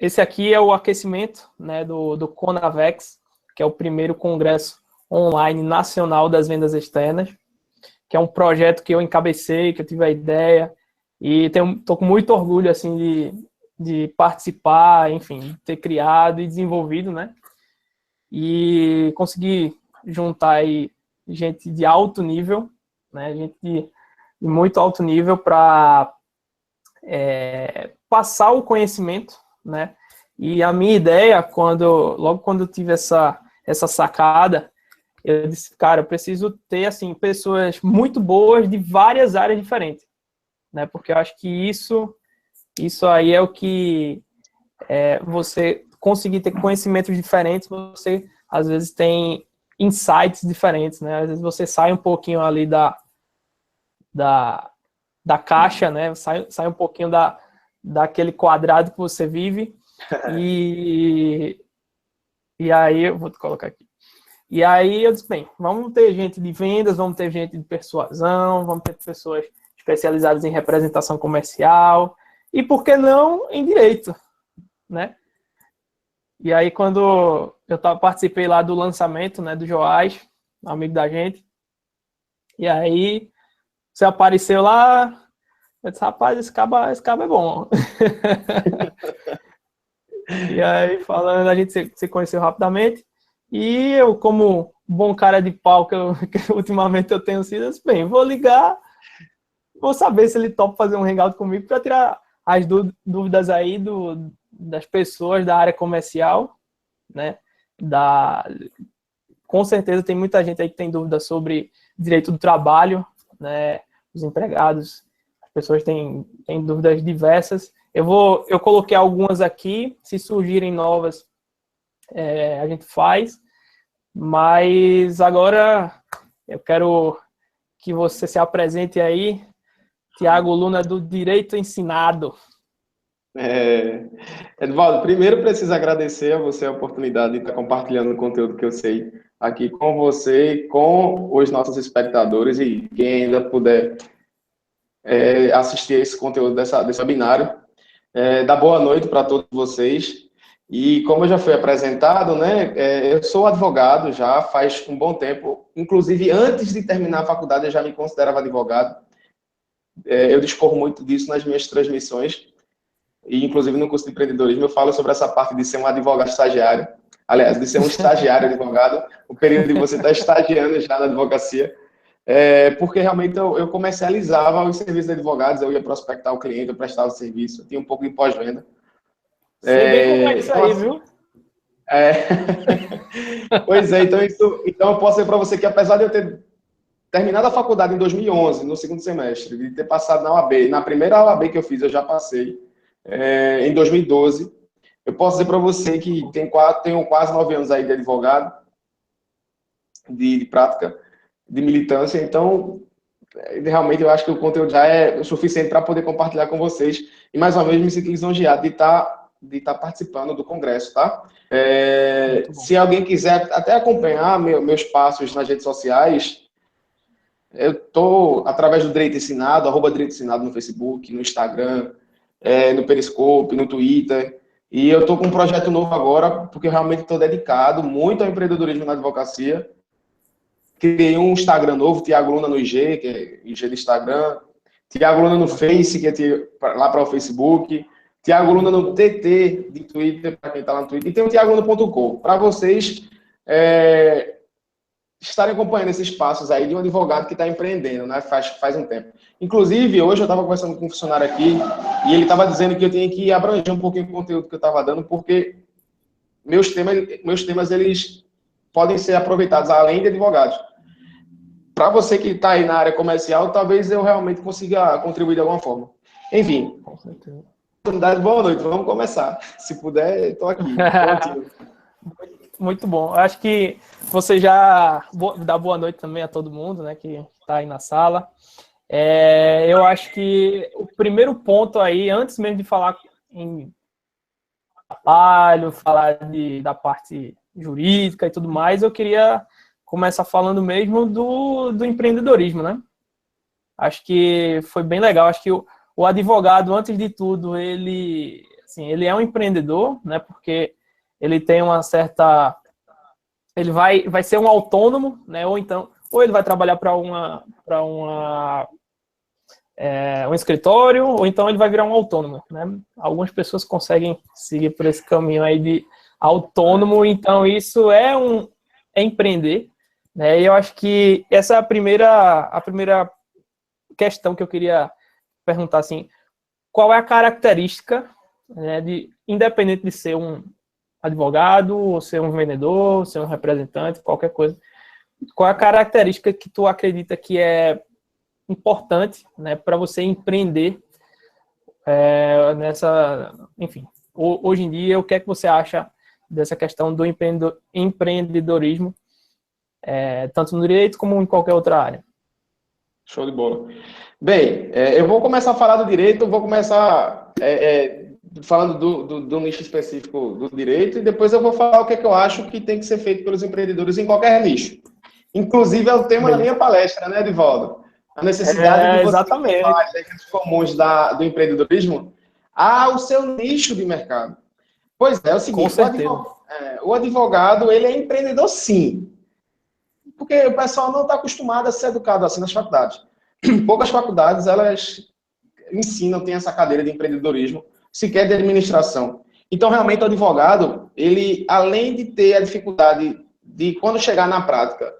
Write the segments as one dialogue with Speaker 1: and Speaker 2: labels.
Speaker 1: esse aqui é o aquecimento, né, do Conavex, que é o primeiro congresso online nacional das vendas externas, que é um projeto que eu encabecei, que eu tive a ideia, e estou com muito orgulho assim, de participar, enfim, de ter criado e desenvolvido, né? E conseguir juntar aí gente de alto nível, né? Gente de muito alto nível para passar o conhecimento, né? E a minha ideia, logo quando eu tive essa sacada, eu disse, cara, eu preciso ter, assim, pessoas muito boas de várias áreas diferentes, né? Porque eu acho que isso aí é o que você conseguir ter conhecimentos diferentes, você, às vezes, tem insights diferentes, né? Às vezes você sai um pouquinho ali da caixa, né? Sai um pouquinho daquele quadrado que você vive e aí, eu vou te colocar aqui. E aí eu disse, bem, vamos ter gente de vendas, vamos ter gente de persuasão, vamos ter pessoas especializadas em representação comercial, e por que não em direito, né? E aí quando eu participei lá do lançamento, né, do Joás, um amigo da gente, e aí você apareceu lá, eu disse, rapaz, esse cabo é bom. E aí falando, a gente se conheceu rapidamente, e eu, como bom cara de pau que ultimamente eu tenho sido, eu disse, bem, vou ligar, vou saber se ele topa fazer um hangout comigo para tirar as dúvidas aí das pessoas da área comercial, né? Com certeza tem muita gente aí que tem dúvidas sobre direito do trabalho, né? Os empregados, as pessoas têm dúvidas diversas. Eu coloquei algumas aqui, se surgirem novas, a gente faz, mas agora eu quero que você se apresente aí, Tiago Luna, do Direito Ensinado.
Speaker 2: Edvaldo, primeiro preciso agradecer a você a oportunidade de estar compartilhando o conteúdo que eu sei aqui com você, com os nossos espectadores e quem ainda puder assistir esse conteúdo desse webinário. Dar boa noite para todos vocês. E como já foi apresentado, né, eu sou advogado já faz um bom tempo. Inclusive, antes de terminar a faculdade, eu já me considerava advogado. Eu discorro muito disso nas minhas transmissões. E, inclusive, no curso de empreendedorismo, eu falo sobre essa parte de ser um advogado estagiário. Aliás, de ser um estagiário advogado, o período de você estar estagiando já na advocacia. Porque realmente eu comercializava os serviços de advogados, eu ia prospectar o cliente, eu prestava serviço, eu tinha um pouco de pós-venda.
Speaker 1: Sei bem como é isso aí, viu?
Speaker 2: Pois é, então eu posso dizer para você que apesar de eu ter terminado a faculdade em 2011, no segundo semestre, de ter passado na OAB, na primeira OAB que eu fiz, eu já passei, em 2012, eu posso dizer para você que tenho quase 9 anos aí de advogado, de prática, de militância, então realmente eu acho que o conteúdo já é o suficiente para poder compartilhar com vocês. E mais uma vez me sinto lisonjeado de estar participando do congresso, tá? Se alguém quiser até acompanhar meus passos nas redes sociais, eu estou através do Direito Ensinado, @Direito Ensinado no Facebook, no Instagram, no Periscope, no Twitter. E eu estou com um projeto novo agora, porque eu realmente estou dedicado muito ao empreendedorismo na advocacia. Criei um Instagram novo, Tiago Luna no IG, que é IG do Instagram. Tiago Luna no Face, que é lá para o Facebook. Tiago Luna no TT de Twitter, para quem está lá no Twitter. E tem o tiagoluna.com. Para vocês estarem acompanhando esses passos aí de um advogado que está empreendendo, né? Faz um tempo. Inclusive, hoje eu estava conversando com um funcionário aqui e ele estava dizendo que eu tinha que abranger um pouquinho o conteúdo que eu estava dando, porque meus temas eles podem ser aproveitados além de advogados. Para você que está aí na área comercial, talvez eu realmente consiga contribuir de alguma forma. Enfim,
Speaker 1: com certeza.
Speaker 2: Oportunidade, boa noite, vamos começar. Se puder, estou aqui, prontinho.
Speaker 1: Muito bom. Acho que você já dá boa noite também a todo mundo, né, que está aí na sala. Eu acho que o primeiro ponto aí, antes mesmo de falar em trabalho, falar da parte jurídica e tudo mais, eu queria começar falando mesmo do empreendedorismo, né? Acho que foi bem legal. Acho que o advogado, antes de tudo, ele assim, ele é um empreendedor, né? Porque ele tem uma certa... Ele vai ser um autônomo, né? Ou ele vai trabalhar para um escritório, ou então ele vai virar um autônomo, né? Algumas pessoas conseguem seguir por esse caminho aí de autônomo, então isso é empreender, né? E eu acho que essa é a primeira questão que eu queria perguntar, assim, qual é a característica, né, independente de ser um advogado, ou ser um vendedor, ou ser um representante, qualquer coisa, qual é a característica que tu acredita que é importante, né, para você empreender enfim, hoje em dia, o que é que você acha dessa questão do empreendedorismo, tanto no direito como em qualquer outra área?
Speaker 2: Show de bola. Bem, eu vou começar a falar do direito, vou começar falando do nicho específico do direito, e depois eu vou falar o que é que eu acho que tem que ser feito pelos empreendedores em qualquer nicho. Inclusive, é o tema da minha palestra, né, Edivaldo? A necessidade de você levar as regras comuns do empreendedorismo ao seu nicho de mercado. Pois é o seguinte, o advogado, ele é empreendedor sim, porque o pessoal não está acostumado a ser educado assim nas faculdades. Poucas faculdades, elas ensinam, tem essa cadeira de empreendedorismo, sequer de administração. Então, realmente, o advogado, ele, além de ter a dificuldade de, quando chegar na prática,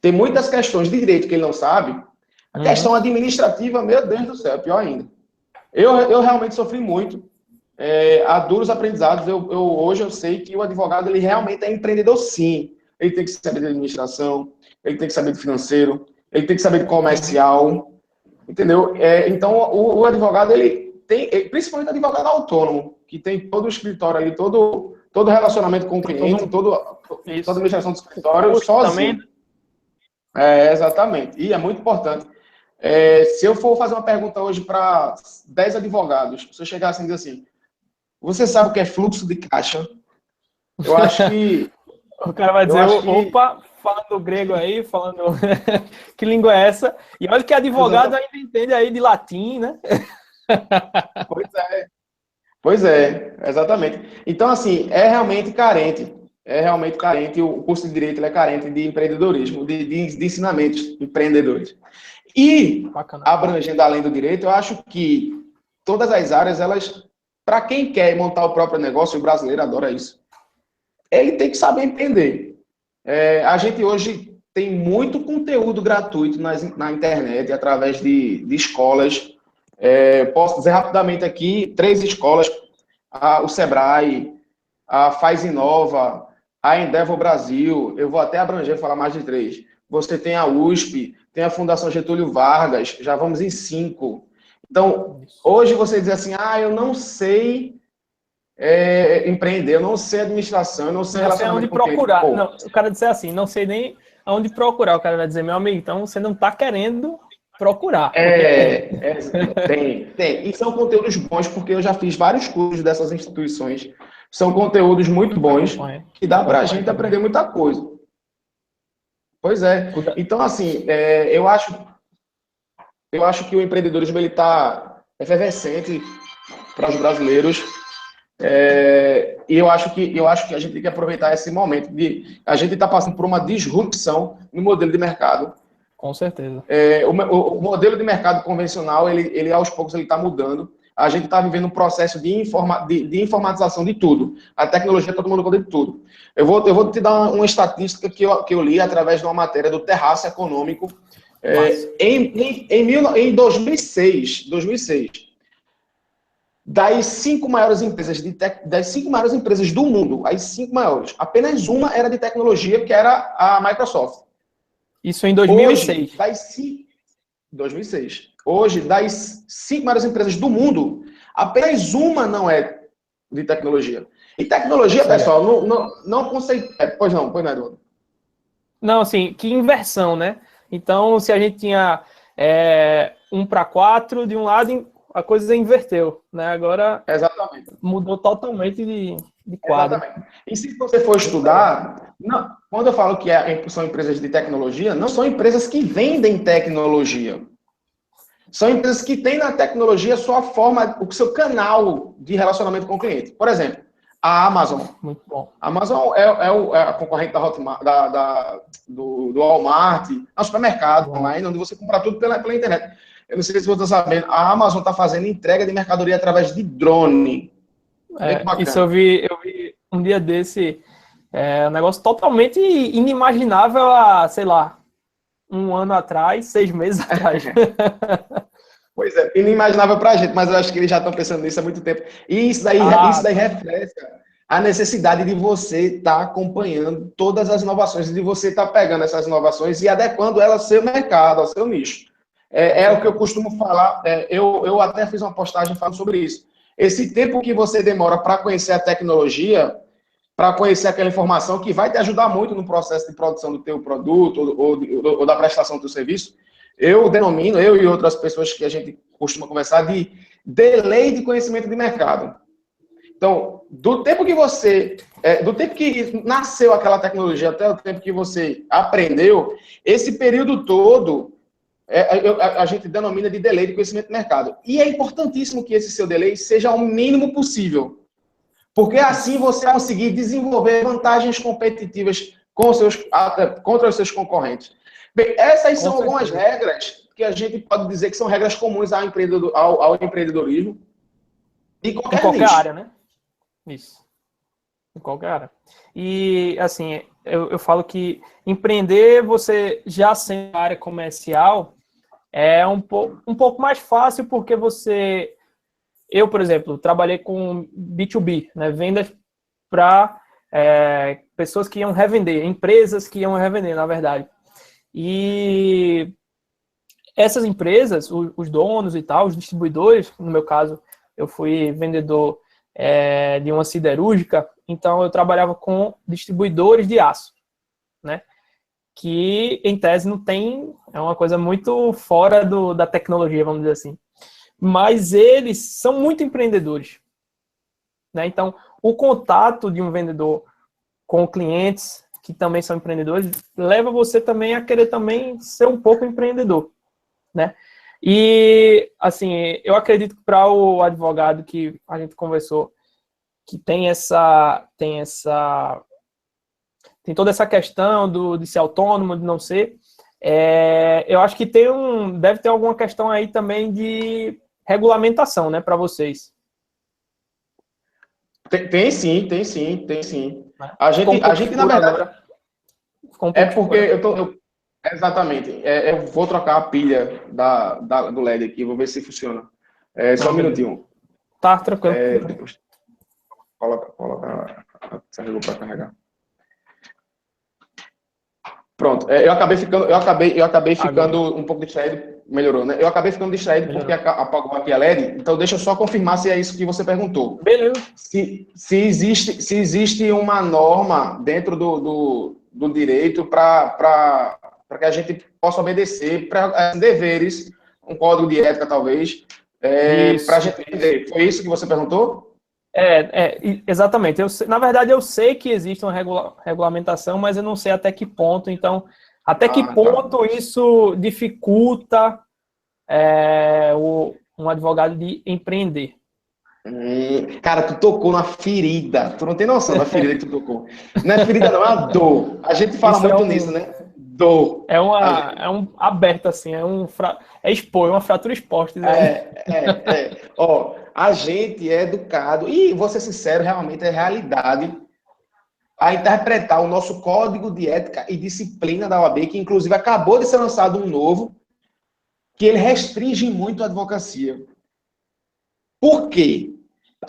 Speaker 2: tem muitas questões de direito que ele não sabe, a questão administrativa, meu Deus do céu, é pior ainda. Eu realmente sofri muito, há duros aprendizados. Hoje eu sei que o advogado, ele realmente é empreendedor sim. Ele tem que saber de administração, ele tem que saber de financeiro, ele tem que saber de comercial, entendeu? Então, o advogado, ele tem, principalmente o advogado autônomo, que tem todo o escritório ali, todo relacionamento com o cliente, toda a administração do escritório sozinho. Também. Exatamente. E é muito importante. Se eu for fazer uma pergunta hoje para 10 advogados, se eu chegar assim e dizer assim, você sabe o que é fluxo de caixa? Eu acho que...
Speaker 1: O cara vai dizer, opa, falando grego aí, falando... que língua é essa? E olha que advogado ainda entende aí de latim, né?
Speaker 2: Pois é, exatamente. Então, assim, é realmente carente. O curso de Direito é carente de empreendedorismo, de ensinamentos empreendedores. E, abrangendo além do direito, eu acho que todas as áreas, elas, para quem quer montar o próprio negócio, o brasileiro adora isso, ele tem que saber empreender. A gente hoje tem muito conteúdo gratuito na internet, através de escolas. Posso dizer rapidamente aqui, 3 escolas, o Sebrae, a Faz Inova, a Endeavor Brasil, eu vou até abranger, falar mais de 3. Você tem a USP, tem a Fundação Getúlio Vargas, já vamos em 5. Então, hoje você diz assim, eu não sei empreender, eu não sei administração, eu não sei relacionamento
Speaker 1: com procurar. Não, o cara disser assim, não sei nem aonde procurar. O cara vai dizer, meu amigo, então você não está querendo procurar.
Speaker 2: Tem. E são conteúdos bons, porque eu já fiz vários cursos dessas instituições. São conteúdos muito bons, que dá para a gente aprender muita coisa. Pois é. Então, assim, eu acho que o empreendedorismo está efervescente para os brasileiros. E eu acho que a gente tem que aproveitar esse momento. A gente está passando por uma disrupção no modelo de mercado.
Speaker 1: Com certeza.
Speaker 2: O modelo de mercado convencional, ele aos poucos ele está mudando. A gente está vivendo um processo de informatização de tudo. A tecnologia está tomando conta de tudo. Eu vou te dar uma estatística que eu li através de uma matéria do Terraço Econômico. Em 2006, das 5 maiores empresas do mundo, as 5 maiores, apenas uma era de tecnologia, que era a Microsoft.
Speaker 1: Isso em 2006.
Speaker 2: Hoje, 2006. Hoje, das 5 maiores empresas do mundo, apenas uma não é de tecnologia. E tecnologia, pessoal, não conceito. Pois não, Eduardo.
Speaker 1: Não, assim, que inversão, né? Então, se a gente tinha 1 para 4 de um lado, a coisa inverteu, né? Agora mudou totalmente de quadro.
Speaker 2: Exatamente. E se você for estudar, quando eu falo que são empresas de tecnologia, não são empresas que vendem tecnologia. são empresas que têm na tecnologia a sua forma, o seu canal de relacionamento com o cliente. Por exemplo, a Amazon.
Speaker 1: Muito bom.
Speaker 2: A Amazon é a concorrente da Hotmart, do Walmart, é um supermercado online, onde você compra tudo pela internet. Eu não sei se você está sabendo, a Amazon está fazendo entrega de mercadoria através de drone.
Speaker 1: Isso eu vi um dia desse, um negócio totalmente inimaginável há, sei lá, um ano atrás, 6 meses atrás.
Speaker 2: Pois é, inimaginável para a gente, mas eu acho que eles já estão pensando nisso há muito tempo. E isso daí refresca a necessidade de você estar acompanhando todas as inovações, de você estar pegando essas inovações e adequando elas ao seu mercado, ao seu nicho. É o que eu costumo falar, eu até fiz uma postagem falando sobre isso. Esse tempo que você demora para conhecer a tecnologia, para conhecer aquela informação que vai te ajudar muito no processo de produção do teu produto ou da prestação do teu serviço, eu denomino, eu e outras pessoas que a gente costuma conversar, de delay de conhecimento de mercado. Então, do tempo que nasceu aquela tecnologia até o tempo que você aprendeu, esse período todo, a gente denomina de delay de conhecimento de mercado. E é importantíssimo que esse seu delay seja o mínimo possível. Porque assim você vai conseguir desenvolver vantagens competitivas contra os seus concorrentes. Bem, essas são algumas regras que a gente pode dizer que são regras comuns ao empreendedorismo
Speaker 1: em qualquer área, né? Isso. Em qualquer área. E, assim, eu falo que empreender, você já sendo área comercial, é um pouco mais fácil porque eu, por exemplo, trabalhei com B2B, né? Vendas para pessoas que iam revender, empresas que iam revender, na verdade. E essas empresas, os donos e tal, os distribuidores, no meu caso, eu fui vendedor de uma siderúrgica, então eu trabalhava com distribuidores de aço, né? Que, em tese, não tem... É uma coisa muito fora da tecnologia, vamos dizer assim. Mas eles são muito empreendedores, né? Então, o contato de um vendedor com clientes que também são empreendedores leva você também a querer também ser um pouco empreendedor, né? E, assim, eu acredito que para o advogado que a gente conversou, que tem toda essa questão de ser autônomo, de não ser, eu acho que deve ter alguma questão aí também de regulamentação, né, para vocês.
Speaker 2: Tem sim. A gente na verdade... É porque exatamente. Eu vou trocar a pilha do LED aqui, vou ver se funciona. Só um minutinho.
Speaker 1: Tá, tranquilo.
Speaker 2: Coloca a carregou para carregar. Pronto. Eu acabei ficando um pouco distraído. Melhorou, né? Eu acabei ficando distraído porque apagou aqui a LED. Então, deixa eu só confirmar se é isso que você perguntou.
Speaker 1: Beleza.
Speaker 2: Se existe uma norma dentro do direito para que a gente possa obedecer para deveres, um código de ética, talvez, para a gente entender. Foi isso que você perguntou?
Speaker 1: Exatamente. Na verdade, eu sei que existe uma regulamentação, mas eu não sei até que ponto. Então, até que ponto isso dificulta um advogado de empreender?
Speaker 2: Cara, tu tocou na ferida. Tu não tem noção da ferida que tu tocou. Não é ferida, não, é uma dor. A gente fala muito nisso, né? Dor.
Speaker 1: É um aberto, assim, é uma fratura exposta.
Speaker 2: Ó, a gente é educado, e vou ser sincero, realmente é realidade, a interpretar o nosso código de ética e disciplina da OAB, que inclusive acabou de ser lançado um novo, que ele restringe muito a advocacia. Por quê?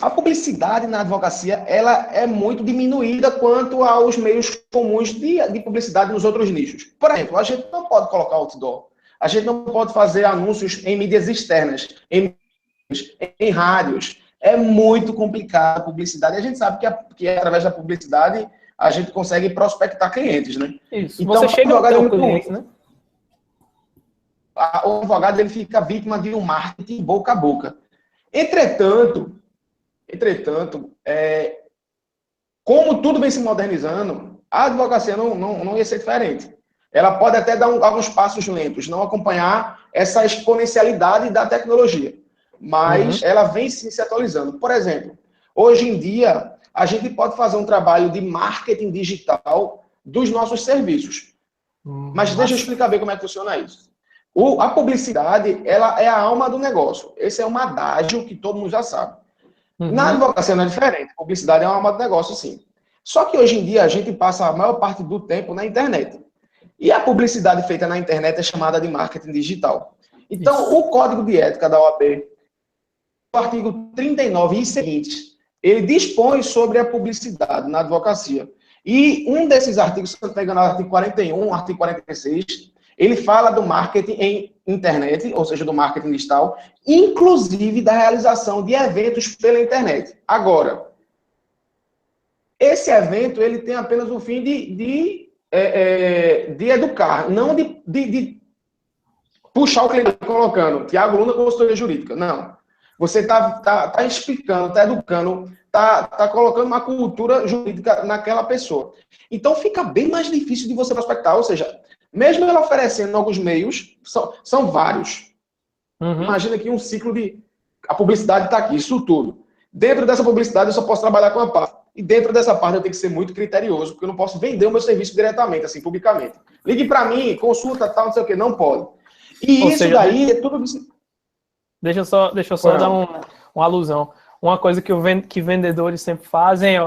Speaker 2: A publicidade na advocacia, ela é muito diminuída quanto aos meios comuns de publicidade nos outros nichos. Por exemplo, a gente não pode colocar outdoor, a gente não pode fazer anúncios em mídias externas, em rádios. É muito complicado a publicidade. E a gente sabe que através da publicidade a gente consegue prospectar clientes, né?
Speaker 1: Isso. Então, você chega ao teu cliente, né?
Speaker 2: O advogado ele fica vítima de um marketing boca a boca. Entretanto, como tudo vem se modernizando, a advocacia não ia ser diferente. ela pode até dar alguns passos lentos, não acompanhar essa exponencialidade da tecnologia, mas ela vem sim se atualizando. Por exemplo, hoje em dia, a gente pode fazer um trabalho de marketing digital dos nossos serviços. Mas deixa eu explicar bem como é que funciona isso. A publicidade, ela é a alma do negócio. Esse é um adágio que todo mundo já sabe. Na advocacia não é diferente. A publicidade é uma alma do negócio, sim. Só que hoje em dia a gente passa a maior parte do tempo na internet. E a publicidade feita na internet é chamada de marketing digital. Então, o Código de Ética da OAB, o artigo 39 e seguintes, ele dispõe sobre a publicidade na advocacia. E um desses artigos, se não me engano, o artigo 41, artigo 46, ele fala do marketing em internet, ou seja, do marketing digital, inclusive da realização de eventos pela internet. Agora, esse evento ele tem apenas o fim de educar, não de puxar o cliente colocando Tiago Luna, consultoria jurídica. Não. Você está explicando, está educando, está colocando uma cultura jurídica naquela pessoa. Então, fica bem mais difícil de você prospectar. Ou seja, mesmo ela oferecendo alguns meios, são vários. Imagina que um ciclo de... A publicidade está aqui, isso tudo. Dentro dessa publicidade, eu só posso trabalhar com uma parte. E dentro dessa parte, eu tenho que ser muito criterioso, porque eu não posso vender o meu serviço diretamente, assim, publicamente. Ligue para mim, consulta, tal, não sei o quê. Não pode. E ou isso seja, daí é tudo...
Speaker 1: Deixa eu só dar uma alusão. Uma coisa que vendedores sempre fazem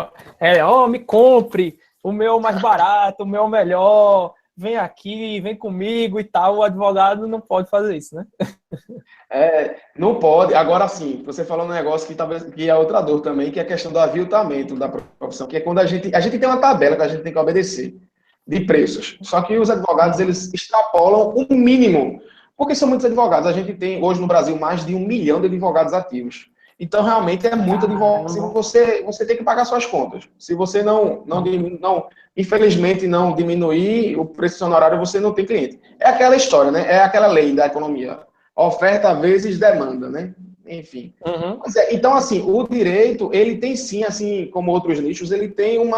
Speaker 1: me compre, o meu mais barato, o meu melhor, vem aqui, vem comigo e tal. O advogado não pode fazer isso, né?
Speaker 2: Não pode. Agora sim, você falou um negócio que talvez que é outra dor também, que é a questão do aviltamento da profissão, que é quando a gente tem uma tabela que a gente tem que obedecer de preços. Só que os advogados, eles extrapolam o mínimo. Porque são muitos advogados. A gente tem, hoje no Brasil, mais de 1 milhão de advogados ativos. Então, realmente, é muito advogado. Você tem que pagar suas contas. Se você não infelizmente, não diminuir o preço do seu honorário, você não tem cliente. É aquela história, né? É aquela lei da economia. Oferta vezes demanda, né? Enfim. Então, assim, o direito, ele tem sim, assim como outros nichos, ele tem um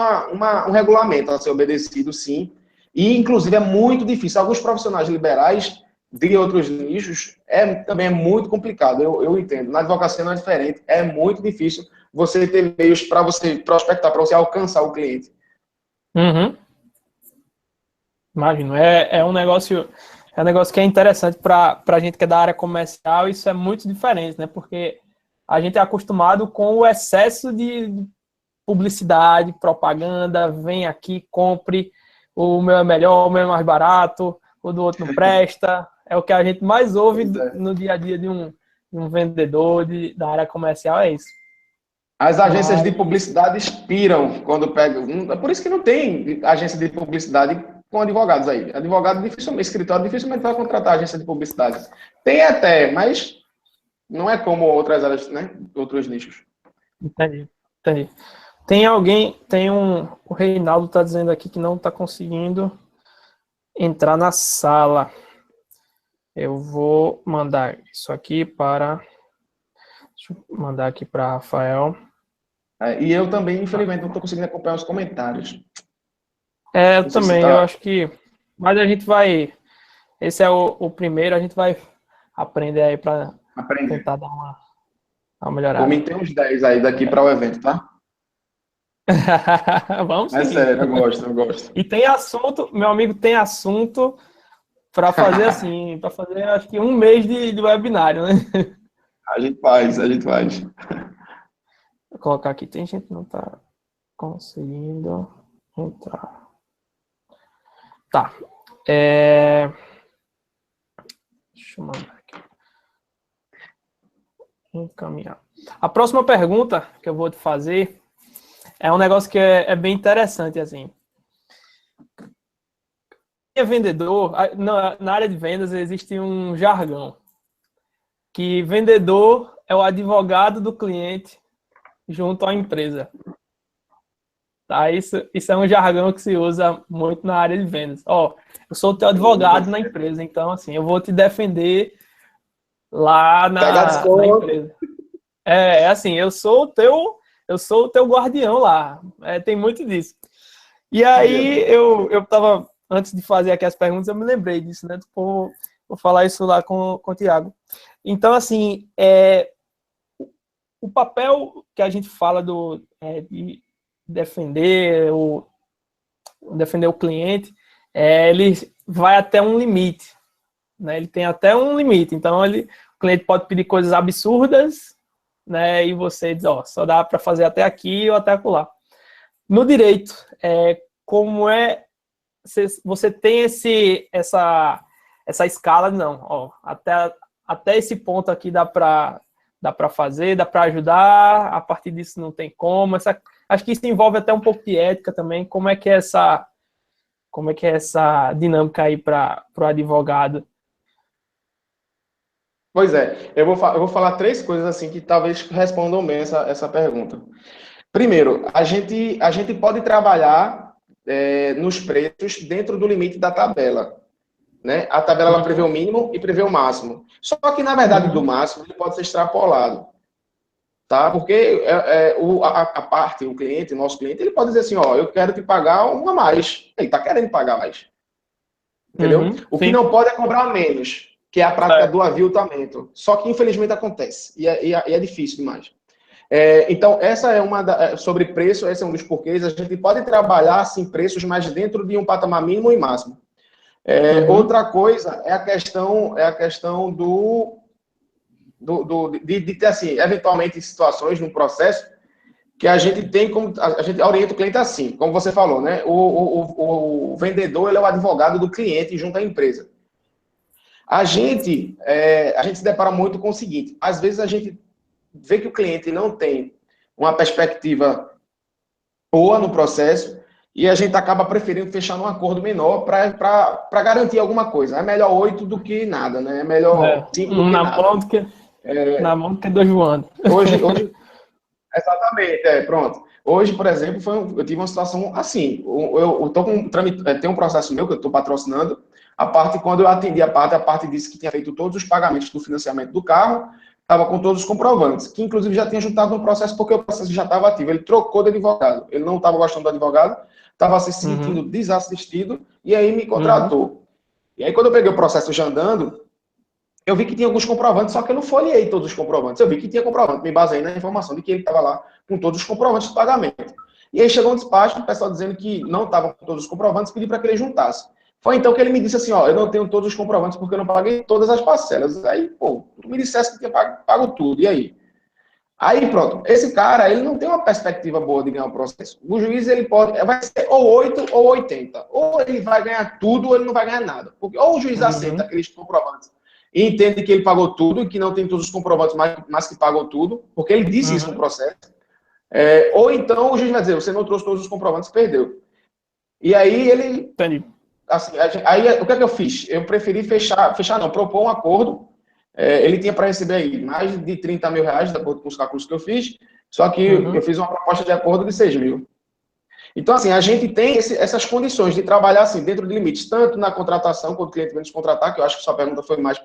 Speaker 2: regulamento a ser obedecido, sim. E, inclusive, é muito difícil. Alguns profissionais liberais de outros nichos, também é muito complicado, eu entendo. Na advocacia não é diferente, é muito difícil você ter meios para você prospectar, para você alcançar o cliente.
Speaker 1: Imagino, é um negócio que é interessante para a gente que é da área comercial, isso é muito diferente, né? Porque a gente é acostumado com o excesso de publicidade, propaganda, vem aqui, compre, o meu é melhor, o meu é mais barato, o do outro não presta. É o que a gente mais ouve no dia a dia de um vendedor da área comercial, é isso.
Speaker 2: As agências de publicidade expiram quando pegam. Por isso que não tem agência de publicidade com advogados aí. Advogado dificilmente, escritório dificilmente vai contratar agência de publicidade. Tem até, mas não é como outras áreas, né? Outros nichos.
Speaker 1: Entendi. O Reinaldo está dizendo aqui que não está conseguindo entrar na sala. Eu vou mandar isso aqui para... Deixa eu mandar aqui para Rafael.
Speaker 2: E eu também, infelizmente, não estou conseguindo acompanhar os comentários.
Speaker 1: Eu também, eu acho que... Mas a gente vai... Esse é o primeiro, a gente vai aprender aí para tentar dar uma melhorada.
Speaker 2: Por mim tem uns 10 aí daqui para o evento, tá?
Speaker 1: Vamos sim.
Speaker 2: É sério, eu gosto.
Speaker 1: E tem assunto, meu amigo, tem assunto para fazer assim, para fazer acho que 1 mês de webinário, né?
Speaker 2: A gente faz.
Speaker 1: Vou colocar aqui, tem gente que não tá conseguindo entrar. Tá. Deixa eu mandar aqui. Encaminhar. A próxima pergunta que eu vou te fazer é um negócio que é bem interessante, assim. Vendedor, na área de vendas existe um jargão, que vendedor é o advogado do cliente junto à empresa. Tá? Isso é um jargão que se usa muito na área de vendas. Eu sou o teu advogado na empresa, então assim, eu vou te defender lá na empresa. Assim, eu sou o teu guardião lá. Tem muito disso. E aí eu tava antes de fazer aqui as perguntas, eu me lembrei disso, né? Vou falar isso lá com o Thiago. Então, assim, o papel que a gente fala de defender o cliente, ele vai até um limite, né? Ele tem até um limite. Então, o cliente pode pedir coisas absurdas, né? E você diz, só dá para fazer até aqui ou até acolá. No direito, como você tem essa escala, não, até esse ponto aqui dá para fazer, dá para ajudar, a partir disso não tem como. Acho que isso envolve até um pouco de ética também, como é que é essa dinâmica aí para o advogado?
Speaker 2: Pois é, eu vou falar três coisas assim que talvez respondam bem essa pergunta. Primeiro, a gente pode trabalhar nos preços dentro do limite da tabela. Né? A tabela ela prevê o mínimo e prevê o máximo. Só que, na verdade, do máximo, ele pode ser extrapolado. Tá? Porque o cliente, o nosso cliente, ele pode dizer assim, eu quero te pagar um a mais. Ele está querendo pagar mais. Entendeu? O que não pode é cobrar menos, que é a prática do aviltamento. Só que, infelizmente, acontece. E é difícil demais. Então, essa é sobre preço, esse é um dos porquês. A gente pode trabalhar, assim, preços mais dentro de um patamar mínimo e máximo. Outra coisa é a questão de ter, assim, eventualmente, situações no processo que a gente tem como... A gente orienta o cliente assim, como você falou, né? O vendedor, ele é o advogado do cliente junto à empresa. A gente se depara muito com o seguinte, às vezes a gente vê que o cliente não tem uma perspectiva boa no processo e a gente acaba preferindo fechar num acordo menor para garantir alguma coisa. É melhor 8 do que nada, né? É melhor 5 do que nada.
Speaker 1: Na mão do que dois voando.
Speaker 2: Hoje exatamente, pronto. Hoje, por exemplo, eu tive uma situação assim. Eu tô tem um processo meu que eu estou patrocinando. Quando eu atendi a parte disse que tinha feito todos os pagamentos do financiamento do carro, estava com todos os comprovantes, que inclusive já tinha juntado no processo porque o processo já estava ativo. Ele trocou de advogado. Ele não estava gostando do advogado, estava se sentindo desassistido e aí me contratou. E aí, quando eu peguei o processo já andando, eu vi que tinha alguns comprovantes, só que eu não folheei todos os comprovantes. Eu vi que tinha comprovante, me baseei na informação de que ele estava lá com todos os comprovantes de pagamento. E aí chegou um despacho, o pessoal dizendo que não estava com todos os comprovantes, pedi para que ele juntasse. Foi então que ele me disse assim, eu não tenho todos os comprovantes porque eu não paguei todas as parcelas. Aí, tu me dissesse que tinha pago tudo, e aí? Aí, pronto, esse cara, ele não tem uma perspectiva boa de ganhar o processo. O juiz, vai ser ou 8 ou 80. Ou ele vai ganhar tudo ou ele não vai ganhar nada. Porque ou o juiz aceita aqueles comprovantes e entende que ele pagou tudo e que não tem todos os comprovantes, mas que pagou tudo, porque ele disse isso no processo. Ou então o juiz vai dizer, você não trouxe todos os comprovantes, perdeu. E aí ele...
Speaker 1: Entendi.
Speaker 2: Assim, aí o que é que eu fiz? Eu preferi propor um acordo. Ele tinha para receber aí mais de 30 mil reais, de acordo com os cálculos que eu fiz, só que eu fiz uma proposta de acordo de 6 mil. Então, assim, a gente tem essas condições de trabalhar assim, dentro de limites, tanto na contratação, quando o cliente vem nos contratar, que eu acho que sua pergunta foi mais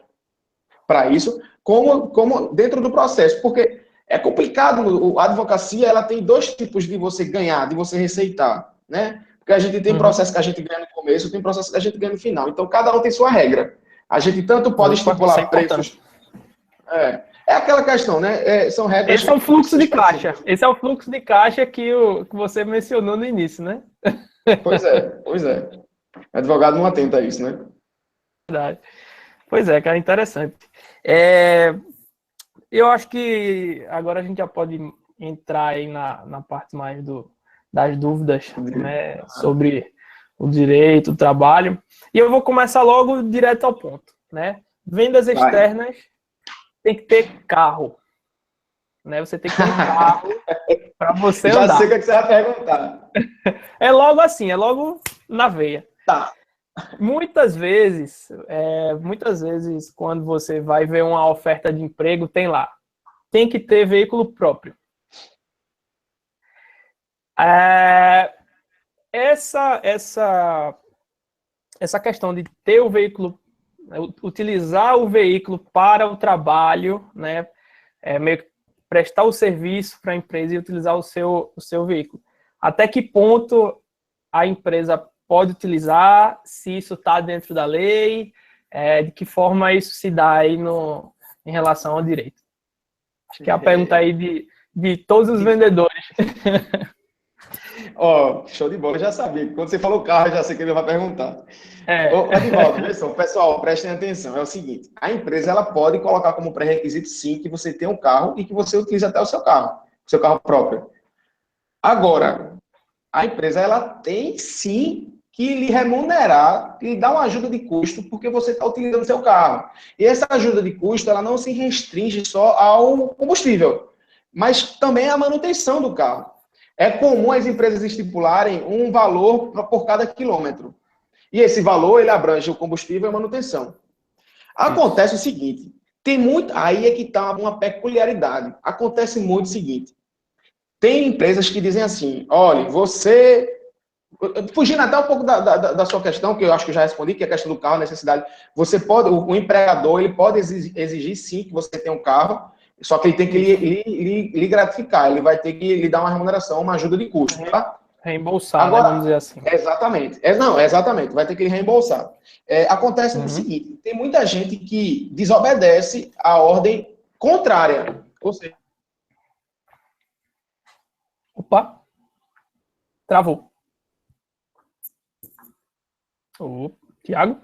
Speaker 2: para isso, como dentro do processo, porque é complicado, a advocacia ela tem dois tipos de você ganhar, de você receitar, né? Porque a gente tem processo que a gente ganha no começo, tem processo que a gente ganha no final. Então, cada um tem sua regra. A gente tanto pode estipular preços... É aquela questão, né? São regras...
Speaker 1: Esse é o fluxo de caixa. Esse é o fluxo de caixa que você mencionou no início, né?
Speaker 2: Pois é. O advogado não atenta a isso, né?
Speaker 1: Verdade. Pois é, cara, interessante. Eu acho que agora a gente já pode entrar aí na parte mais das dúvidas, né, sobre o direito, o trabalho. E eu vou começar logo direto ao ponto, né? Vendas externas tem que ter carro, né? Você tem que ter um carro para você andar.
Speaker 2: Já sei o que você vai perguntar.
Speaker 1: É logo assim, é logo na veia.
Speaker 2: Tá.
Speaker 1: Muitas vezes, quando você vai ver uma oferta de emprego, tem lá, tem que ter veículo próprio. Essa questão de ter o veículo, utilizar o veículo para o trabalho, né, meio que prestar o serviço para a empresa e utilizar o seu veículo. Até que ponto a empresa pode utilizar, se isso está dentro da lei, de que forma isso se dá aí em relação ao direito. Acho que é a pergunta aí de todos os vendedores.
Speaker 2: Ó, show de bola, eu já sabia. Quando você falou carro, eu já sei que ele vai perguntar. Ô, Edivaldo, pessoal, prestem atenção. É o seguinte, a empresa ela pode colocar como pré-requisito, sim, que você tenha um carro e que você utilize até o seu carro próprio. Agora, a empresa ela tem, sim, que lhe remunerar, lhe dar uma ajuda de custo, porque você está utilizando o seu carro. E essa ajuda de custo, ela não se restringe só ao combustível, mas também à manutenção do carro. É comum as empresas estipularem um valor por cada quilômetro. E esse valor, ele abrange o combustível e a manutenção. Acontece o seguinte, aí é que está uma peculiaridade. Acontece muito o seguinte, tem empresas que dizem assim, olha, você... Fugindo até um pouco da sua questão, que eu acho que eu já respondi, que é a questão do carro, a necessidade. O empregador, ele pode exigir, sim, que você tenha um carro, só que ele tem que lhe gratificar, ele vai ter que lhe dar uma remuneração, uma ajuda de custo, tá?
Speaker 1: Reembolsar,
Speaker 2: agora,
Speaker 1: né, vamos dizer assim.
Speaker 2: Exatamente. Exatamente, vai ter que lhe reembolsar. Acontece o seguinte, tem muita gente que desobedece a ordem contrária. Ou seja...
Speaker 1: Opa! Travou. Ô, Thiago?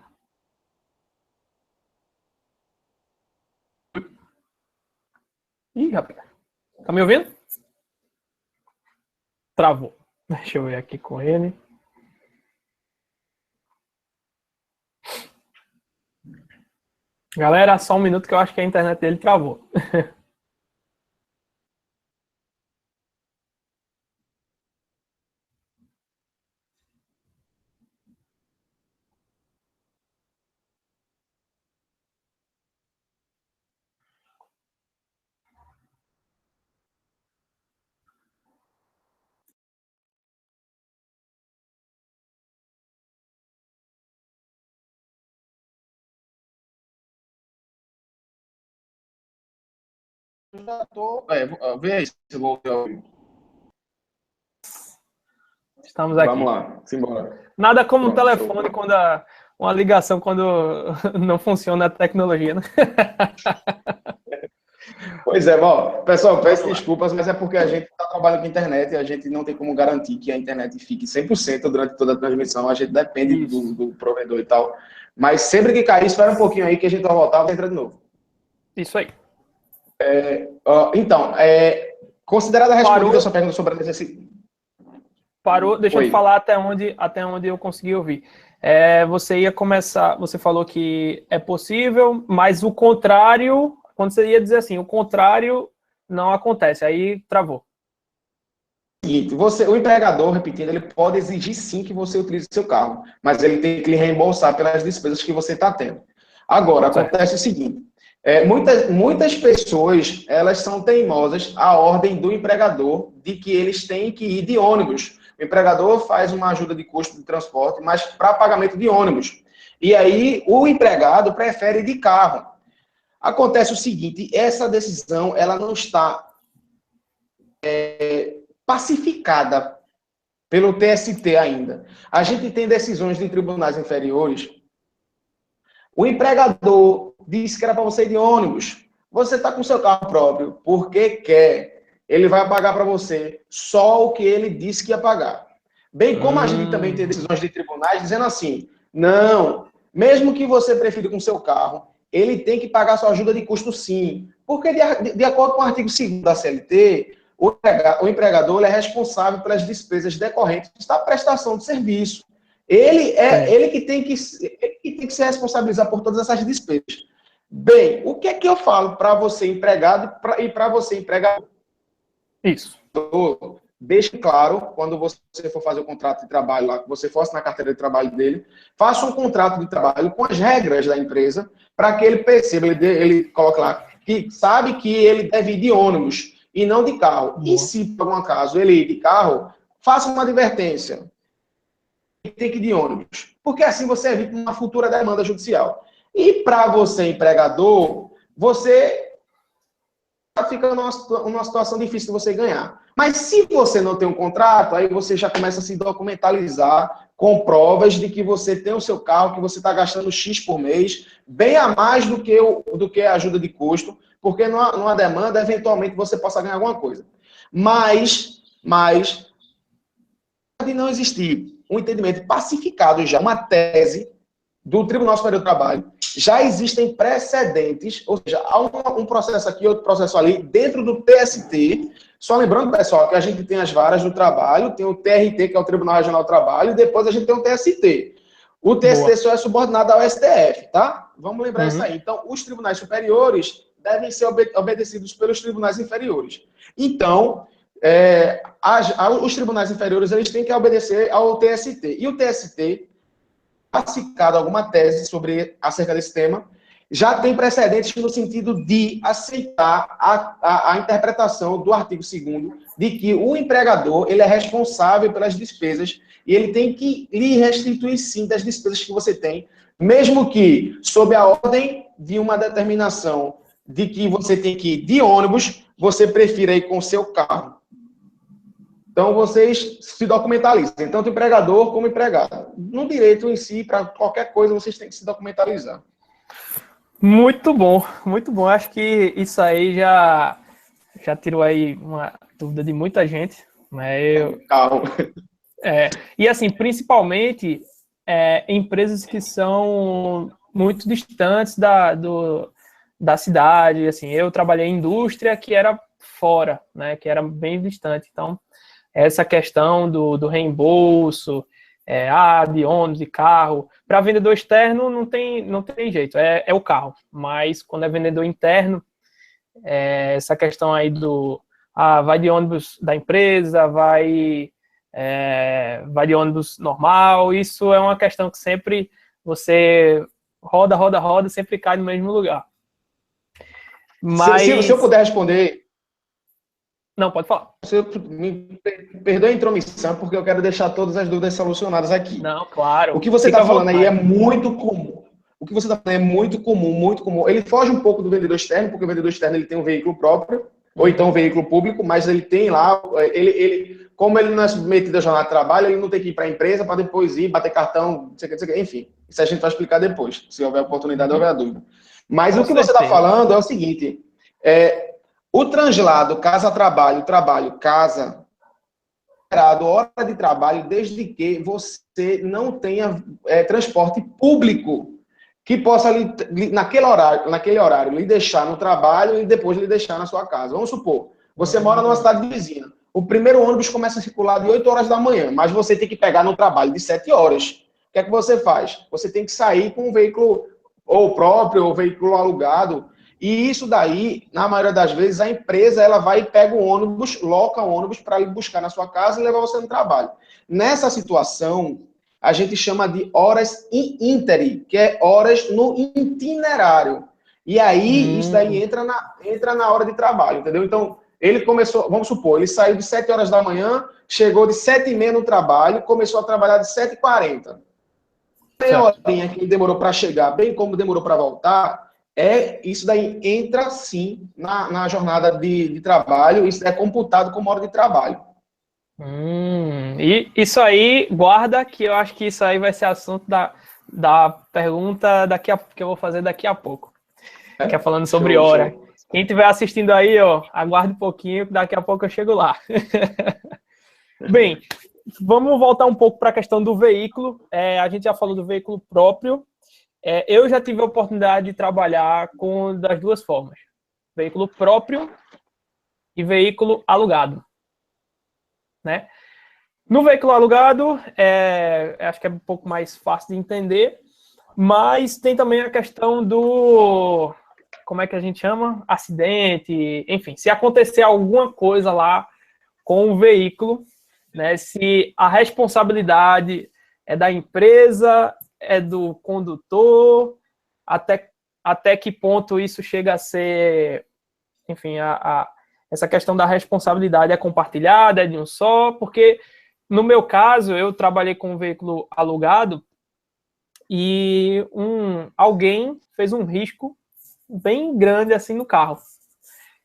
Speaker 1: Ih, rapaz. Tá me ouvindo? Travou. Deixa eu ver aqui com ele. Galera, só um minuto que eu acho que a internet dele travou.
Speaker 2: Já tô... vê aí se eu vou ouvir.
Speaker 1: Estamos aqui.
Speaker 2: Vamos lá, simbora.
Speaker 1: Nada como um
Speaker 2: Pronto,
Speaker 1: telefone
Speaker 2: show.
Speaker 1: quando uma ligação quando não funciona a tecnologia, né?
Speaker 2: Pois é, bom, pessoal, peço desculpas, mas é porque a gente está trabalhando com internet e a gente não tem como garantir que a internet fique 100% durante toda a transmissão, a gente depende do provedor e tal. Mas sempre que cair, espera um pouquinho aí que a gente vai voltar e entra de novo.
Speaker 1: Isso aí.
Speaker 2: Então, considerada respondida a sua pergunta sobre a necessidade...
Speaker 1: Parou, deixa eu te falar até onde eu consegui ouvir. Você ia começar, você falou que é possível, mas o contrário, quando você ia dizer assim, o contrário não acontece, aí travou.
Speaker 2: O empregador, repetindo, ele pode exigir sim que você utilize seu carro, mas ele tem que lhe reembolsar pelas despesas que você está tendo. Agora, acontece o seguinte, muitas pessoas, elas são teimosas à ordem do empregador de que eles têm que ir de ônibus. O empregador faz uma ajuda de custo de transporte, mas para pagamento de ônibus. E aí, o empregado prefere ir de carro. Acontece o seguinte, essa decisão, ela não está pacificada pelo TST ainda. A gente tem decisões de tribunais inferiores. O empregador disse que era para você ir de ônibus. Você está com seu carro próprio, porque quer. Ele vai pagar para você só o que ele disse que ia pagar. Bem como a gente também tem decisões de tribunais dizendo assim, não, mesmo que você prefira com seu carro, ele tem que pagar sua ajuda de custo sim. Porque de acordo com o artigo 2º da CLT, o empregador é responsável pelas despesas decorrentes da prestação de serviço. Ele que tem que se responsabilizar por todas essas despesas. Bem, o que é que eu falo para você empregado e para você empregador?
Speaker 1: Isso.
Speaker 2: Deixe claro, quando você for fazer o contrato de trabalho lá, que você for assinar a carteira de trabalho dele, faça um contrato de trabalho com as regras da empresa, para que ele perceba, ele coloque lá, que sabe que ele deve ir de ônibus e não de carro. E se, por algum acaso, ele ir de carro, faça uma advertência. Ele tem que ir de ônibus. Porque assim você evita uma futura demanda judicial. E para você, empregador, você fica numa situação difícil de você ganhar. Mas se você não tem um contrato, aí você já começa a se documentalizar com provas de que você tem o seu carro, que você está gastando X por mês, bem a mais do que a ajuda de custo, porque numa demanda, eventualmente, você possa ganhar alguma coisa. Mas de não existir um entendimento pacificado já, uma tese do Tribunal Superior do Trabalho, já existem precedentes, ou seja, há um processo aqui, outro processo ali, dentro do TST. Só lembrando, pessoal, que a gente tem as varas do trabalho, tem o TRT, que é o Tribunal Regional do Trabalho, e depois a gente tem o TST. O TST
Speaker 1: Boa.
Speaker 2: só é subordinado ao STF, tá? Vamos lembrar isso
Speaker 1: Uhum.
Speaker 2: aí. Então, os tribunais superiores devem ser obedecidos pelos tribunais inferiores. Então, os tribunais inferiores eles têm que obedecer ao TST. E o TST, pacificado alguma tese acerca desse tema, já tem precedentes no sentido de aceitar a interpretação do artigo 2º de que o empregador ele é responsável pelas despesas e ele tem que lhe restituir, sim, das despesas que você tem, mesmo que, sob a ordem de uma determinação de que você tem que ir de ônibus, você prefira ir com o seu carro. Então, vocês se documentalizem, tanto empregador como empregado. No direito em si, para qualquer coisa, vocês têm que se documentalizar.
Speaker 1: Muito bom, muito bom. Acho que isso aí já tirou aí uma dúvida de muita gente, né? E assim, principalmente empresas que são muito distantes da cidade. Assim, eu trabalhei em indústria que era fora, né? Que era bem distante. Então, essa questão do reembolso, de ônibus, de carro. Para vendedor externo não tem jeito, é o carro. Mas quando é vendedor interno, essa questão aí vai de ônibus da empresa, vai de ônibus normal, isso é uma questão que sempre você roda, sempre cai no mesmo lugar. Mas...
Speaker 2: Se eu puder responder...
Speaker 1: Não, pode falar.
Speaker 2: Me perdoe a intromissão, porque eu quero deixar todas as dúvidas solucionadas aqui.
Speaker 1: Não, claro.
Speaker 2: O que você está falando aí é muito comum. O que você está falando é muito comum. Ele foge um pouco do vendedor externo, porque o vendedor externo ele tem um veículo próprio, ou então um veículo público, mas ele tem lá, como ele não é submetido à jornada de trabalho, ele não tem que ir para a empresa para depois ir, bater cartão, não sei o que, enfim. Isso a gente vai explicar depois, se houver oportunidade ou houver dúvida. Mas o que você está falando é o seguinte, o translado casa-trabalho, trabalho-casa, hora de trabalho, desde que você não tenha transporte público que possa, naquele horário, lhe deixar no trabalho e depois lhe deixar na sua casa. Vamos supor, você mora numa cidade vizinha. O primeiro ônibus começa a circular de 8 horas da manhã, mas você tem que pegar no trabalho de 7 horas. O que é que você faz? Você tem que sair com um veículo ou próprio, ou veículo alugado. E isso daí, na maioria das vezes, a empresa ela vai e pega o ônibus, loca o ônibus para ir buscar na sua casa e levar você no trabalho. Nessa situação, a gente chama de horas in interi, que é horas no itinerário. E aí, isso daí entra na hora de trabalho, entendeu? Então, ele começou, vamos supor, ele saiu de 7 horas da manhã, chegou de 7h30 no trabalho, começou a trabalhar de 7h40. A horinha que ele demorou para chegar, bem como demorou para voltar, isso daí entra, sim, na jornada de trabalho, isso é computado como hora de trabalho.
Speaker 1: E isso aí, guarda que eu acho que isso aí vai ser assunto da pergunta que eu vou fazer daqui a pouco. Que é falando sobre hora. Show. Quem estiver assistindo aí, aguarde um pouquinho, que daqui a pouco eu chego lá. Bem, vamos voltar um pouco para a questão do veículo. A gente já falou do veículo próprio. Eu já tive a oportunidade de trabalhar das duas formas. Veículo próprio e veículo alugado. Né? No veículo alugado, acho que é um pouco mais fácil de entender, mas tem também a questão do... Como é que a gente chama? Acidente, enfim. Se acontecer alguma coisa lá com o veículo, né, se a responsabilidade é da empresa, é do condutor, até que ponto isso chega a ser, enfim, essa questão da responsabilidade é compartilhada, é de um só, porque no meu caso, eu trabalhei com um veículo alugado e alguém fez um risco bem grande assim no carro.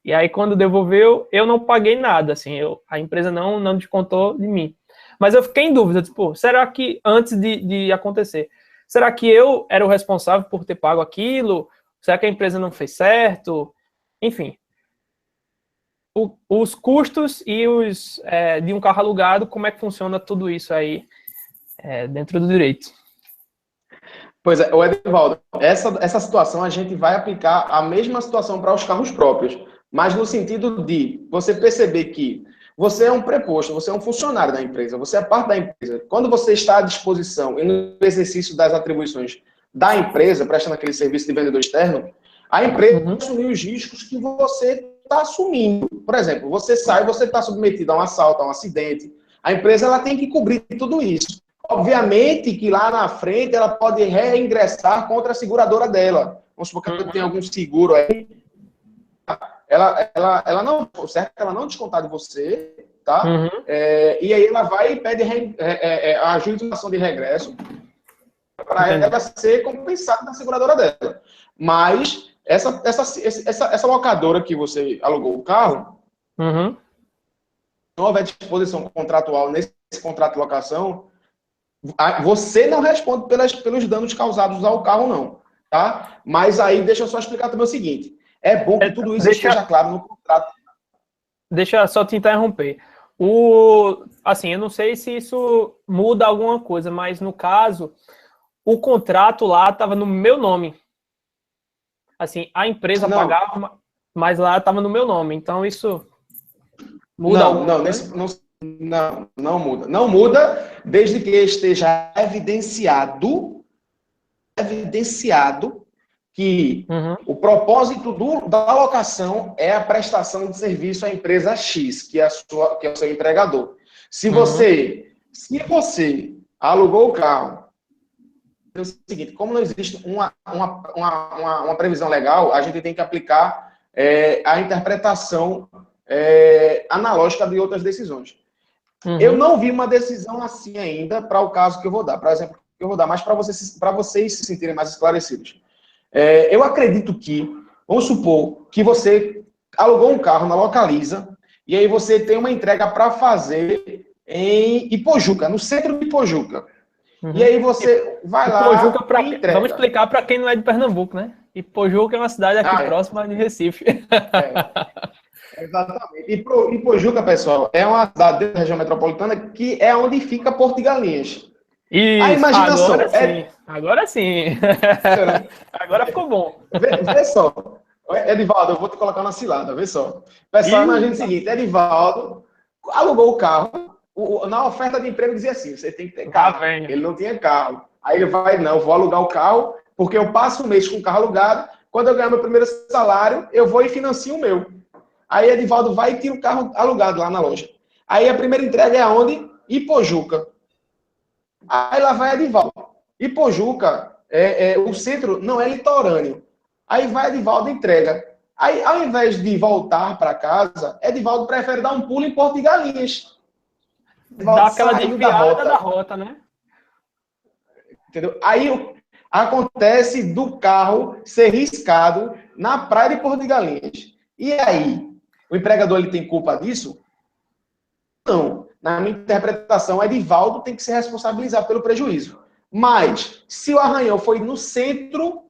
Speaker 1: E aí, quando devolveu, eu não paguei nada, assim, a empresa não descontou de mim. Mas eu fiquei em dúvida, tipo, será que, antes de acontecer, será que eu era o responsável por ter pago aquilo? Será que a empresa não fez certo? Enfim, os custos e os de um carro alugado, como é que funciona tudo isso aí dentro do direito?
Speaker 2: Pois é, o Edivaldo, essa situação a gente vai aplicar a mesma situação para os carros próprios, mas no sentido de você perceber que você é um preposto, você é um funcionário da empresa, você é parte da empresa. Quando você está à disposição e no exercício das atribuições da empresa, prestando aquele serviço de vendedor externo, a empresa assume os riscos que você está assumindo. Por exemplo, você sai, você está submetido a um assalto, a um acidente. A empresa ela tem que cobrir tudo isso. Obviamente que lá na frente ela pode reingressar contra a seguradora dela. Vamos supor que ela tem algum seguro aí. Ela não, certo? Ela não descontar de você, tá? E aí ela vai e pede a adjudicação de regresso para ela ser compensada da seguradora dela. Mas essa locadora que você alugou o carro, não houver disposição contratual nesse contrato de locação, você não responde pelos danos causados ao carro, não. Tá? Mas aí, deixa eu só explicar também o seguinte. É bom que tudo isso esteja claro no contrato.
Speaker 1: Deixa eu só te interromper. Assim, eu não sei se isso muda alguma coisa, mas no caso, o contrato lá estava no meu nome. Assim, a empresa pagava, mas lá estava no meu nome. Então, isso muda alguma coisa?
Speaker 2: Não muda. Não muda desde que esteja evidenciado que o propósito da locação é a prestação de serviço à empresa X, que é o seu empregador. Se você alugou o carro, é o seguinte, como não existe uma previsão legal, a gente tem que aplicar a interpretação analógica de outras decisões. Eu não vi uma decisão assim ainda para o caso que eu vou dar. Por exemplo, que eu vou dar mais para vocês se sentirem mais esclarecidos. Eu acredito que, vamos supor que você alugou um carro na Localiza e aí você tem uma entrega para fazer em Ipojuca, no centro de Ipojuca. E aí você vai lá e entrega.
Speaker 1: Vamos explicar para quem não é de Pernambuco, né? Ipojuca é uma cidade aqui próxima de Recife.
Speaker 2: Exatamente. E Ipojuca, pessoal, é uma cidade da região metropolitana que é onde fica Porto de Galinhas.
Speaker 1: Isso, a imaginação agora sim. Agora ficou bom.
Speaker 2: Vê só. Edivaldo, eu vou te colocar na cilada, vê só. Pessoal, imagina o seguinte, Edivaldo alugou o carro, na oferta de emprego dizia assim, você tem que ter carro. Ele não tinha carro. Aí ele vai, não, vou alugar o carro, porque eu passo um mês com o carro alugado, quando eu ganhar meu primeiro salário, eu vou e financio o meu. Aí Edivaldo vai e tira o carro alugado lá na loja. Aí a primeira entrega é aonde? Ipojuca. Aí lá vai Edivaldo. Ipojuca, o centro não é litorâneo. Aí vai Edivaldo e entrega. Aí, ao invés de voltar para casa, Edivaldo prefere dar um pulo em Porto de Galinhas.
Speaker 1: Dá aquela desviada da rota, né?
Speaker 2: Entendeu? Aí acontece do carro ser riscado na praia de Porto de Galinhas. E aí? O empregador ele tem culpa disso? Não. Na minha interpretação, Edivaldo tem que se responsabilizar pelo prejuízo. Mas, se o arranhão foi no centro,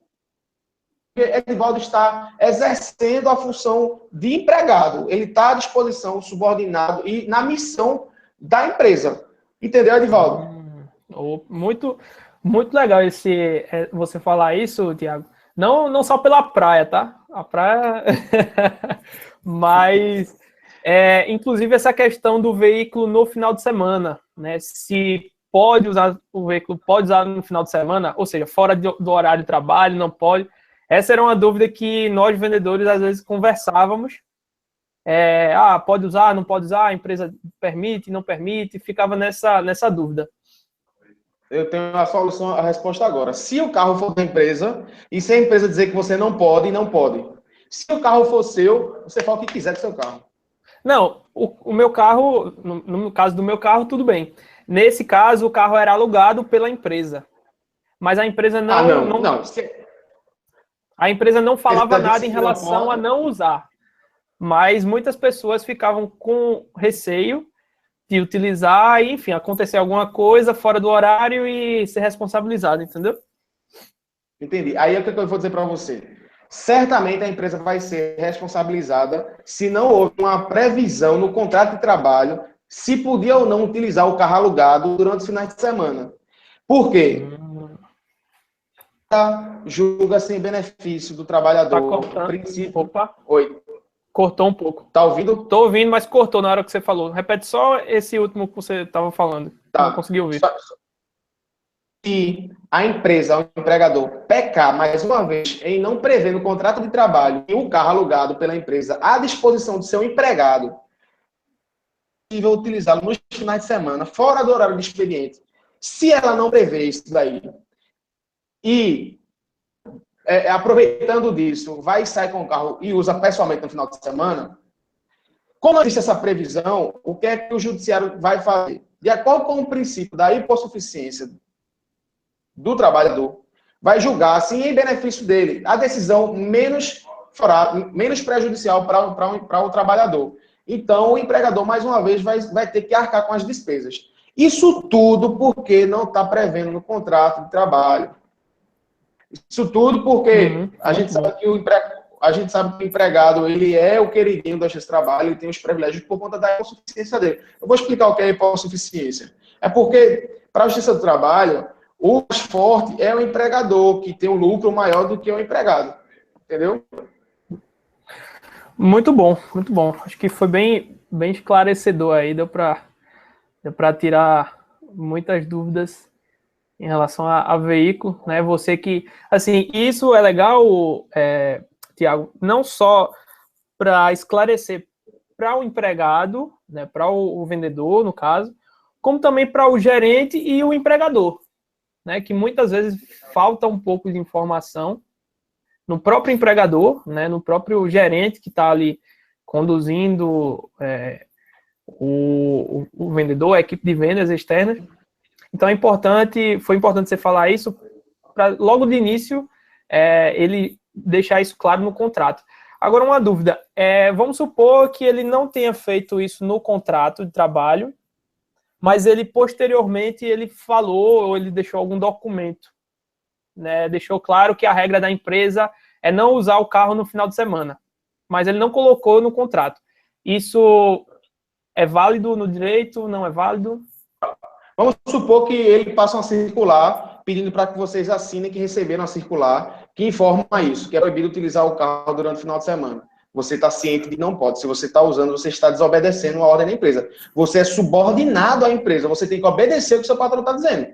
Speaker 2: Edivaldo está exercendo a função de empregado. Ele está à disposição, subordinado e na missão da empresa. Entendeu, Edivaldo?
Speaker 1: Muito, muito legal você falar isso, Thiago. Não só pela praia, tá? A praia... Mas, inclusive, essa questão do veículo no final de semana, né? Se pode usar o veículo, pode usar no final de semana, ou seja, fora do horário de trabalho, não pode. Essa era uma dúvida que nós, vendedores, às vezes conversávamos. Pode usar, não pode usar, a empresa permite, não permite, ficava nessa dúvida.
Speaker 2: Eu tenho a solução, a resposta agora. Se o carro for da empresa, e se a empresa dizer que você não pode, não pode. Se o carro for seu, você fala o que quiser do seu carro.
Speaker 1: Não, o meu carro, no caso do meu carro, tudo bem. Nesse caso, o carro era alugado pela empresa. Mas a empresa a empresa não falava nada em relação a não usar. Mas muitas pessoas ficavam com receio te utilizar e, enfim, acontecer alguma coisa fora do horário e ser responsabilizado, entendeu?
Speaker 2: Entendi. Aí é o que eu vou dizer para você. Certamente a empresa vai ser responsabilizada se não houve uma previsão no contrato de trabalho se podia ou não utilizar o carro alugado durante os finais de semana. Por quê? Julga sem benefício do
Speaker 1: Tá
Speaker 2: trabalhador.
Speaker 1: cortando.
Speaker 2: Princípio.
Speaker 1: Opa,
Speaker 2: Oi.
Speaker 1: cortou um pouco.
Speaker 2: Tá ouvindo?
Speaker 1: Tô ouvindo, mas cortou na hora que você falou. Repete só esse último que você estava falando. Não
Speaker 2: Tá.
Speaker 1: consegui ouvir.
Speaker 2: Se a empresa, o empregador, pecar mais uma vez em não prever no contrato de trabalho e o carro alugado pela empresa à disposição do seu empregado, é possível utilizá-lo nos finais de semana, fora do horário de expediente. Se ela não prevê isso daí e aproveitando disso, vai e sai com o carro e usa pessoalmente no final de semana, como existe essa previsão, o que é que o judiciário vai fazer? De acordo com o princípio da hipossuficiência do trabalhador, vai julgar, assim, em benefício dele, a decisão menos prejudicial para o trabalhador. Então, o empregador, mais uma vez, vai ter que arcar com as despesas. Isso tudo porque não está prevendo no contrato de trabalho. Isso tudo porque a gente sabe que o empregado ele é o queridinho do justiça do trabalho, ele tem os privilégios por conta da hipossuficiência dele. Eu vou explicar o que é hipossuficiência. É porque, para a justiça do trabalho, o mais forte é o empregador, que tem um lucro maior do que o empregado. Entendeu?
Speaker 1: Muito bom, muito bom. Acho que foi bem esclarecedor aí, deu para tirar muitas dúvidas em relação a veículo, né? Você que, assim, isso é legal, Tiago, não só para esclarecer para o empregado, né, para o vendedor, no caso, como também para o gerente e o empregador, né? Que muitas vezes falta um pouco de informação no próprio empregador, né, no próprio gerente que está ali conduzindo o vendedor, a equipe de vendas externas. Então foi importante você falar isso para logo de início ele deixar isso claro no contrato. Agora, uma dúvida, vamos supor que ele não tenha feito isso no contrato de trabalho, mas ele posteriormente ele falou ou ele deixou algum documento, né, deixou claro que a regra da empresa é não usar o carro no final de semana, mas ele não colocou no contrato. Isso é válido no direito? Não é válido?
Speaker 2: Vamos supor que ele passa uma circular pedindo para que vocês assinem que receberam a circular que informa isso, que é proibido utilizar o carro durante o final de semana. Você está ciente de que não pode. Se você está usando, você está desobedecendo a ordem da empresa. Você é subordinado à empresa. Você tem que obedecer o que o seu patrão está dizendo.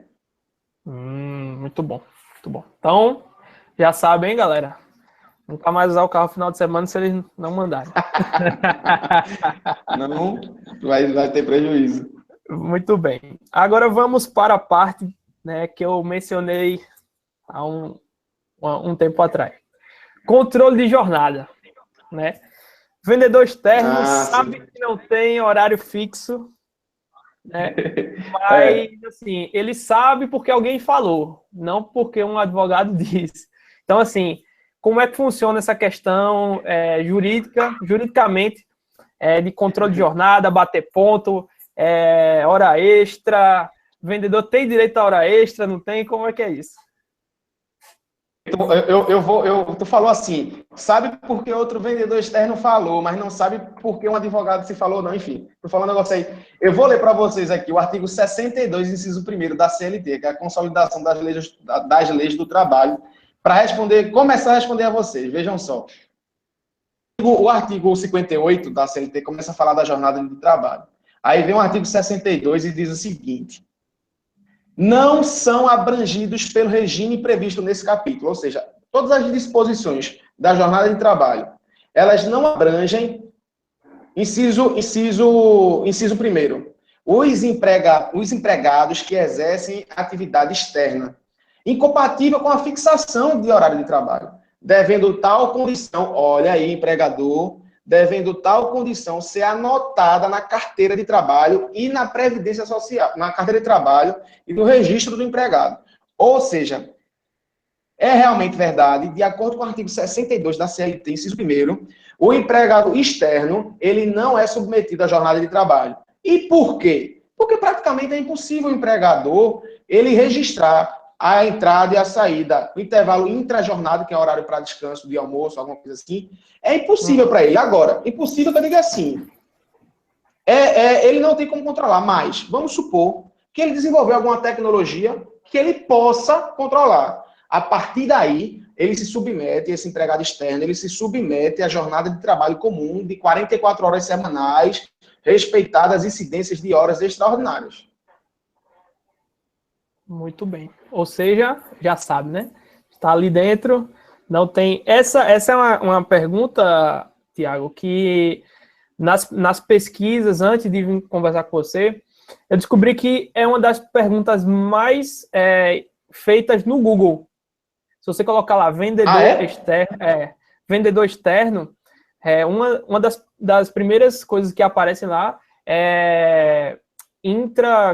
Speaker 1: Muito bom, muito bom. Então, já sabem, hein, galera? Nunca mais usar o carro no final de semana se eles não mandarem.
Speaker 2: Não, vai ter prejuízo.
Speaker 1: Muito bem. Agora vamos para a parte, né, que eu mencionei há um tempo atrás. Controle de jornada, né? Vendedor externo sabe sim. Que não tem horário fixo, né? Mas, assim, ele sabe porque alguém falou, não porque um advogado disse. Então, assim, como é que funciona essa questão juridicamente, de controle de jornada, bater ponto, hora extra, vendedor tem direito a hora extra, não tem? Como é que é isso?
Speaker 2: Tu falou assim, sabe por que outro vendedor externo falou, mas não sabe por que um advogado se falou, não, enfim. Tu falou um negócio aí. Eu vou ler para vocês aqui o artigo 62, inciso 1º da CLT, que é a consolidação das leis do trabalho, para começar a responder a vocês. Vejam só. O artigo 58 da CLT começa a falar da jornada de trabalho. Aí vem o artigo 62 e diz o seguinte: não são abrangidos pelo regime previsto nesse capítulo, ou seja, todas as disposições da jornada de trabalho, elas não abrangem, inciso 1º, os empregados que exercem atividade externa, incompatível com a fixação de horário de trabalho, devendo tal condição, olha aí, empregador, devendo tal condição ser anotada na carteira de trabalho e na Previdência Social, na carteira de trabalho e no registro do empregado. Ou seja, é realmente verdade, de acordo com o artigo 62 da CLT, inciso 1º, o empregado externo, ele não é submetido à jornada de trabalho. E por quê? Porque praticamente é impossível o empregador ele registrar a entrada e a saída, o intervalo intra-jornada, que é o horário para descanso, de almoço, alguma coisa assim. É impossível para ele. Agora, impossível que eu diga assim, ele não tem como controlar, mas vamos supor que ele desenvolveu alguma tecnologia que ele possa controlar. A partir daí, ele se submete, esse empregado externo, ele se submete à jornada de trabalho comum de 44 horas semanais, respeitadas as incidências de horas extraordinárias.
Speaker 1: Muito bem. Ou seja, já sabe, né? Está ali dentro, não tem... Essa é uma pergunta, Tiago, que nas pesquisas, antes de vir conversar com você, eu descobri que é uma das perguntas mais feitas no Google. Se você colocar lá, vendedor externo, vendedor externo, uma das primeiras coisas que aparecem lá é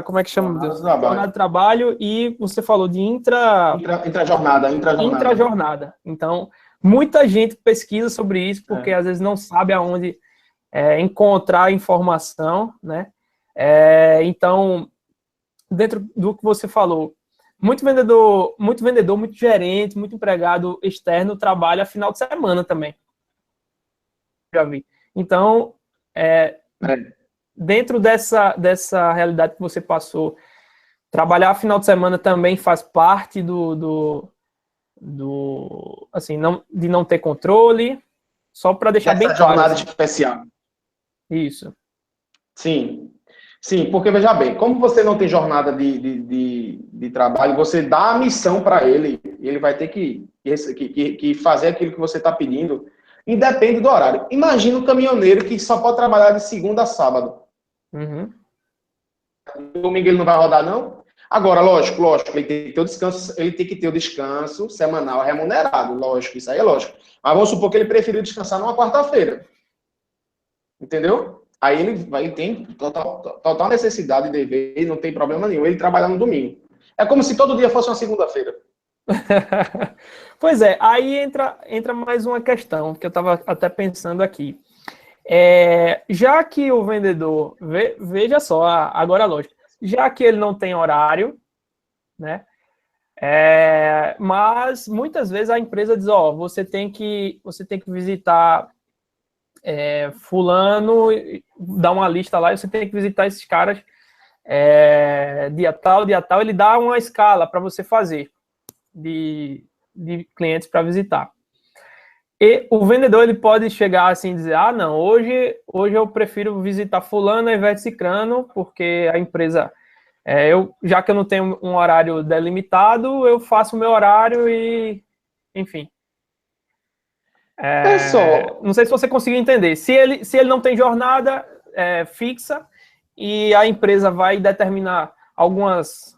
Speaker 1: como é que chama? Jornada de trabalho, e você falou de
Speaker 2: intrajornada.
Speaker 1: Intrajornada. Então, muita gente pesquisa sobre isso, porque às vezes não sabe aonde encontrar informação, né? Então, dentro do que você falou, muito vendedor, muito gerente, muito empregado externo trabalha final de semana também. Já vi. Então, dentro dessa realidade que você passou, trabalhar final de semana também faz parte assim, de não ter controle, só para deixar bem claro.
Speaker 2: Jornada
Speaker 1: assim.
Speaker 2: Especial.
Speaker 1: Isso.
Speaker 2: Sim. Sim, porque veja bem, como você não tem jornada de trabalho, você dá a missão para ele, e ele vai ter que fazer aquilo que você está pedindo, independe do horário. Imagina um caminhoneiro que só pode trabalhar de segunda a sábado.
Speaker 1: Uhum.
Speaker 2: Domingo ele não vai rodar, não? Agora, lógico, ele tem que ter o descanso, ele tem que ter o descanso semanal remunerado, lógico, isso aí é lógico. Mas vamos supor que ele preferiu descansar numa quarta-feira. Entendeu? Aí ele tem total necessidade de dever, não tem problema nenhum, ele trabalha no domingo. É como se todo dia fosse uma segunda-feira.
Speaker 1: Pois é, aí entra mais uma questão que eu estava até pensando aqui. Já que o vendedor, veja só, agora lógico, já que ele não tem horário, né? Mas muitas vezes a empresa diz, você tem que visitar fulano, dá uma lista lá e você tem que visitar esses caras dia tal, ele dá uma escala para você fazer de clientes para visitar. E o vendedor ele pode chegar assim e dizer, não, hoje eu prefiro visitar fulano ao invés de cicrano, porque a empresa, já que eu não tenho um horário delimitado, eu faço o meu horário e, enfim. Não sei se você conseguiu entender. Se ele não tem jornada fixa e a empresa vai determinar algumas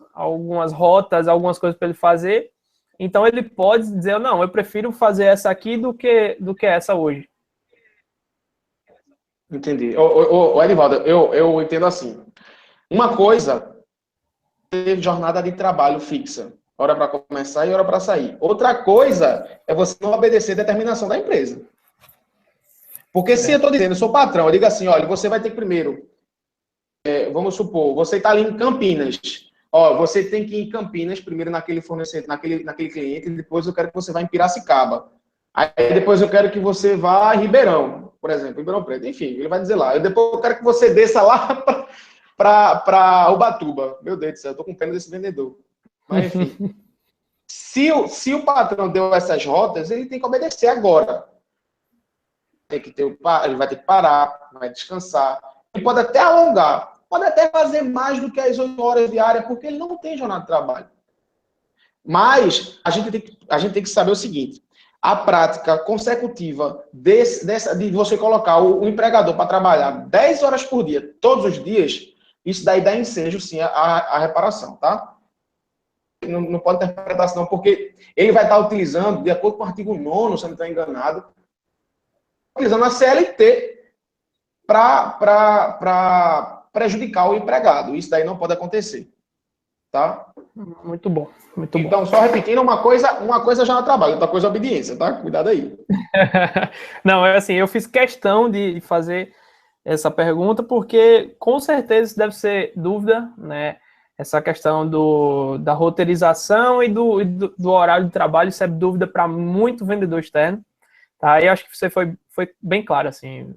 Speaker 1: rotas, algumas coisas para ele fazer, então ele pode dizer, não, eu prefiro fazer essa aqui do que essa hoje.
Speaker 2: Entendi. Edivaldo, eu entendo assim. Uma coisa é jornada de trabalho fixa. Hora para começar e hora para sair. Outra coisa é você não obedecer a determinação da empresa. Porque se eu estou dizendo, eu sou patrão, eu digo assim, olha, você vai ter que primeiro, vamos supor, você está ali em Campinas. Você tem que ir em Campinas, primeiro naquele fornecedor, naquele cliente, e depois eu quero que você vá em Piracicaba. Aí depois eu quero que você vá a Ribeirão, por exemplo, Ribeirão Preto. Enfim, ele vai dizer lá. Depois eu quero que você desça lá para Ubatuba. Meu Deus do céu, eu estou com pena desse vendedor. Mas enfim. Se o patrão deu essas rotas, ele tem que obedecer agora. Ele vai ter que parar, vai descansar. Ele pode até alongar. Pode até fazer mais do que as 8 horas diárias, porque ele não tem jornada de trabalho. Mas a gente tem que saber o seguinte: a prática consecutiva de você colocar o empregador para trabalhar 10 horas por dia, todos os dias, isso daí dá ensejo, sim, à reparação, tá? Não pode interpretar assim, não, porque ele vai estar utilizando, de acordo com o artigo 9º, se eu não estou enganado, utilizando a CLT para prejudicar o empregado. Isso daí não pode acontecer. Tá?
Speaker 1: Muito bom.
Speaker 2: Então, só repetindo, uma coisa já é trabalho, outra coisa é obediência, tá? Cuidado aí.
Speaker 1: Não, assim, eu fiz questão de fazer essa pergunta, porque com certeza isso deve ser dúvida, né? Essa questão da roteirização e do horário de trabalho, isso é dúvida para muito vendedor externo, tá? E eu acho que você foi bem claro, assim.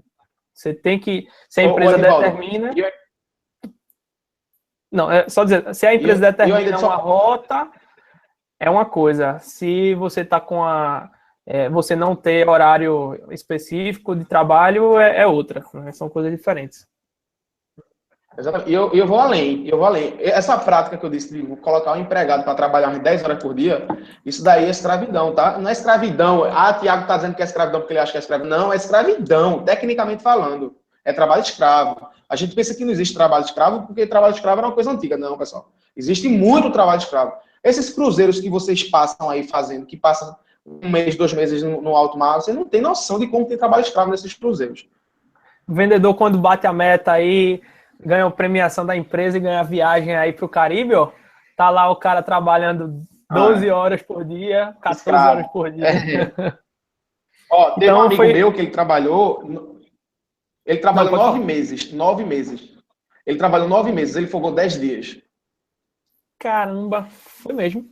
Speaker 1: Você tem que, se a empresa determina... Não, é só dizer, se a empresa determina uma rota, é uma coisa. Se você está com você não ter horário específico de trabalho, é outra, né? São coisas diferentes.
Speaker 2: Exatamente. E eu vou além, Essa prática que eu disse de colocar um empregado para trabalhar umas 10 horas por dia, isso daí é escravidão, tá? Não é escravidão. Tiago está dizendo que é escravidão porque ele acha que é escravidão. Não, é escravidão, tecnicamente falando. É trabalho escravo. A gente pensa que não existe trabalho escravo porque trabalho escravo era uma coisa antiga. Não, pessoal. Existe muito trabalho escravo. Esses cruzeiros que vocês passam aí fazendo, que passam 1 mês, 2 meses no alto mar, você não tem noção de como tem trabalho escravo nesses cruzeiros.
Speaker 1: O vendedor, quando bate a meta aí, ganha a premiação da empresa e ganha a viagem aí para o Caribe, ó, tá lá o cara trabalhando 12 horas por dia, 14 escravo. Horas por dia.
Speaker 2: Ó, teve então, um amigo meu que ele trabalhou 9 meses. 9 meses. Ele trabalhou 9 meses, ele folgou 10 dias.
Speaker 1: Caramba, foi mesmo.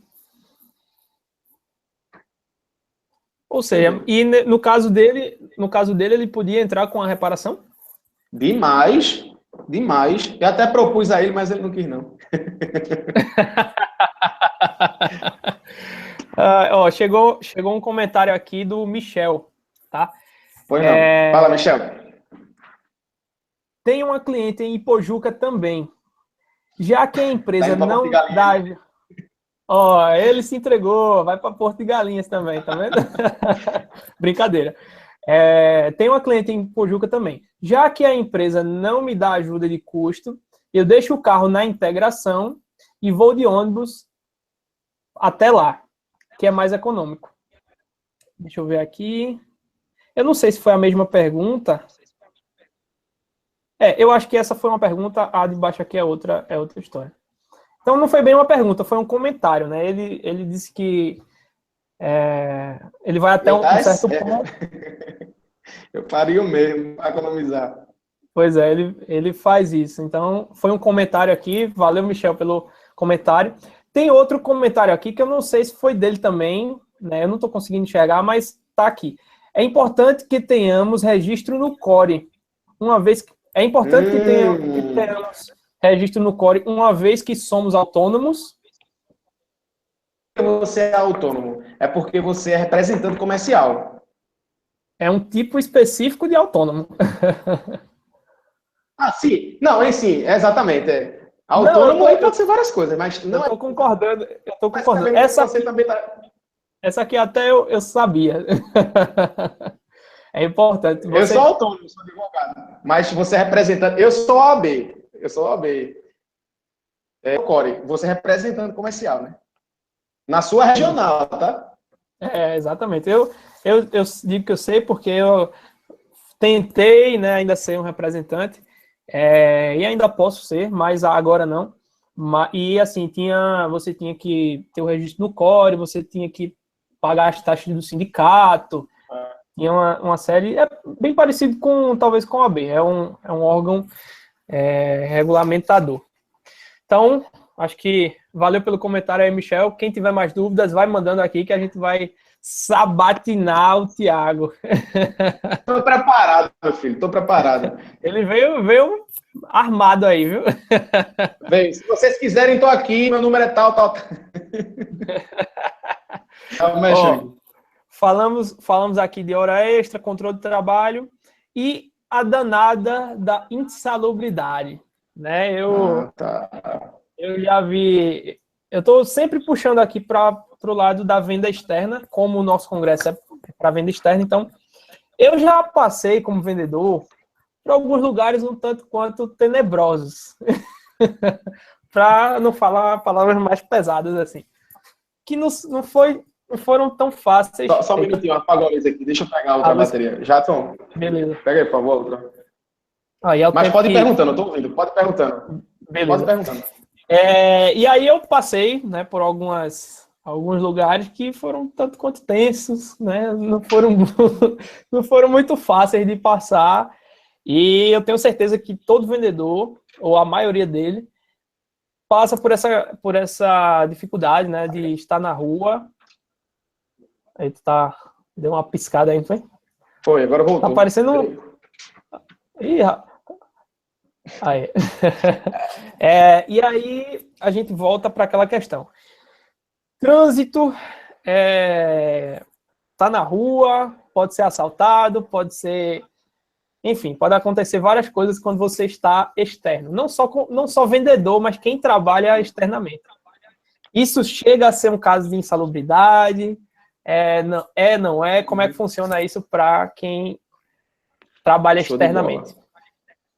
Speaker 1: Ou seja, e no caso dele, ele podia entrar com a reparação?
Speaker 2: Demais. Eu até propus a ele, mas ele não quis, não.
Speaker 1: Chegou um comentário aqui do Michel, tá?
Speaker 2: Pois não. Fala, Michel.
Speaker 1: Tem uma cliente em Ipojuca também. Já que a empresa não dá... ele se entregou, vai para Porto de Galinhas também, tá vendo? Brincadeira. Tem uma cliente em Pojuca também. Já que a empresa não me dá ajuda de custo, eu deixo o carro na integração e vou de ônibus até lá, que é mais econômico. Deixa eu ver aqui. Eu não sei se foi a mesma pergunta. Eu acho que essa foi uma pergunta, a de baixo aqui é outra história. Então não foi bem uma pergunta, foi um comentário, né? Ele disse que ele vai até um certo ponto.
Speaker 2: Eu faria o mesmo para economizar.
Speaker 1: Pois é, ele faz isso. Então, foi um comentário aqui. Valeu, Michel, pelo comentário. Tem outro comentário aqui que eu não sei se foi dele também, né? Eu não estou conseguindo enxergar, mas está aqui. É importante que tenhamos registro no Core. É importante que tenhamos registro no Core, uma vez que somos autônomos.
Speaker 2: Você é autônomo. É porque você é representante comercial.
Speaker 1: É um tipo específico de autônomo.
Speaker 2: Sim. Não, sim, exatamente. Autônomo aí pode ser várias coisas, mas não.
Speaker 1: Eu tô concordando. Essa aqui até eu sabia. É importante.
Speaker 2: Eu sou autônomo, sou advogado. Mas você é representante. Eu sou OAB. Core, você é representante comercial, né? Na sua regional, tá?
Speaker 1: Exatamente. Eu digo que eu sei porque eu tentei, né, ainda ser um representante, e ainda posso ser, mas agora não. E assim, você tinha que ter o registro no Core, você tinha que pagar as taxas do sindicato, tinha uma série, bem parecido talvez com a OAB, é um órgão regulamentador. Então, acho que valeu pelo comentário aí, Michel. Quem tiver mais dúvidas, vai mandando aqui que a gente vai sabatinar o Tiago.
Speaker 2: Tô preparado, meu filho, tô preparado.
Speaker 1: Ele veio armado aí, viu?
Speaker 2: Bem, se vocês quiserem, tô aqui, meu número é tal.
Speaker 1: Falamos aqui de hora extra, controle de trabalho e a danada da insalubridade, né? Eu já vi... Eu estou sempre puxando aqui para o lado da venda externa, como o nosso congresso é para venda externa, então eu já passei como vendedor por alguns lugares um tanto quanto tenebrosos, para não falar palavras mais pesadas assim, que não foram tão fáceis.
Speaker 2: Só um minutinho, apaga a luz aqui, deixa eu pegar outra bateria. Jadson,
Speaker 1: beleza.
Speaker 2: Pega aí, por favor, outra. Mas pode ir perguntando, eu estou ouvindo, pode perguntando.
Speaker 1: Beleza.
Speaker 2: Pode perguntando.
Speaker 1: E aí eu passei, né, por alguns lugares que foram tanto quanto tensos, né, não foram muito fáceis de passar, E eu tenho certeza que todo vendedor, ou a maioria dele, passa por essa dificuldade, né, de estar na rua. Aí tu deu uma piscada aí, não foi?
Speaker 2: Foi, agora
Speaker 1: Tá
Speaker 2: voltou.
Speaker 1: parecendo... Ih, aí. E aí a gente volta para aquela questão. Trânsito, tá na rua, pode ser assaltado, pode ser... Enfim, pode acontecer várias coisas quando você está externo. Não só vendedor, mas quem trabalha externamente. Isso chega a ser um caso de insalubridade? Não é? Como é que funciona isso para quem trabalha
Speaker 2: Show de bola.
Speaker 1: externamente?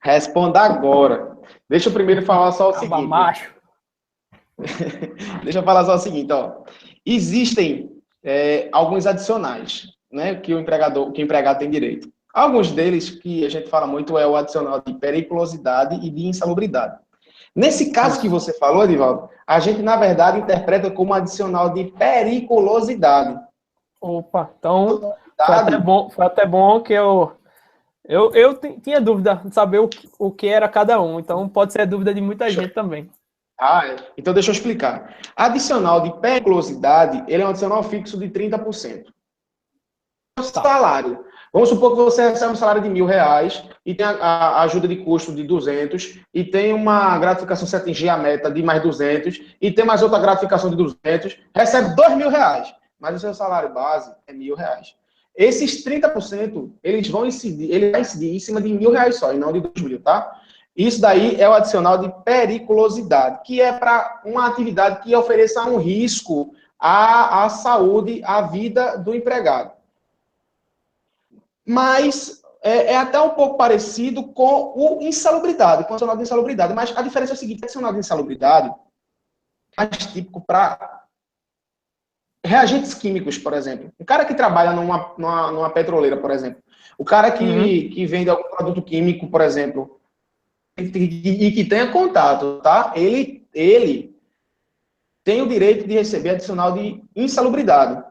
Speaker 2: Responda agora. Deixa eu primeiro falar só o seguinte.
Speaker 1: Macho.
Speaker 2: Deixa eu falar só o seguinte, ó. Existem alguns adicionais, né, que o empregado tem direito. Alguns deles que a gente fala muito é o adicional de periculosidade e de insalubridade. Nesse caso que você falou, Edivaldo, a gente, na verdade, interpreta como adicional de periculosidade.
Speaker 1: Opa, então foi até bom que eu tinha dúvida de saber o que era cada um, então pode ser dúvida de muita gente também.
Speaker 2: Então deixa eu explicar. Adicional de periculosidade, ele é um adicional fixo de 30%. O salário. Vamos supor que você recebe um salário de R$1.000 e tem a ajuda de custo de 200 e tem uma gratificação se atingir a meta de mais 200 e tem mais outra gratificação de 200, recebe R$2.000, mas o seu salário base é R$1.000. Esses 30%, ele vai incidir em cima de R$1.000 só, e não de 2.000, tá? Isso daí é o adicional de periculosidade, que é para uma atividade que ofereça um risco à saúde, à vida do empregado. Mas é até um pouco parecido com o insalubridade, com o adicional de insalubridade. Mas a diferença é a seguinte: o adicional de insalubridade é mais típico para reagentes químicos, por exemplo. O cara que trabalha numa petroleira, por exemplo. O cara que vende algum produto químico, por exemplo, e que tenha contato, tá? Ele tem o direito de receber adicional de insalubridade.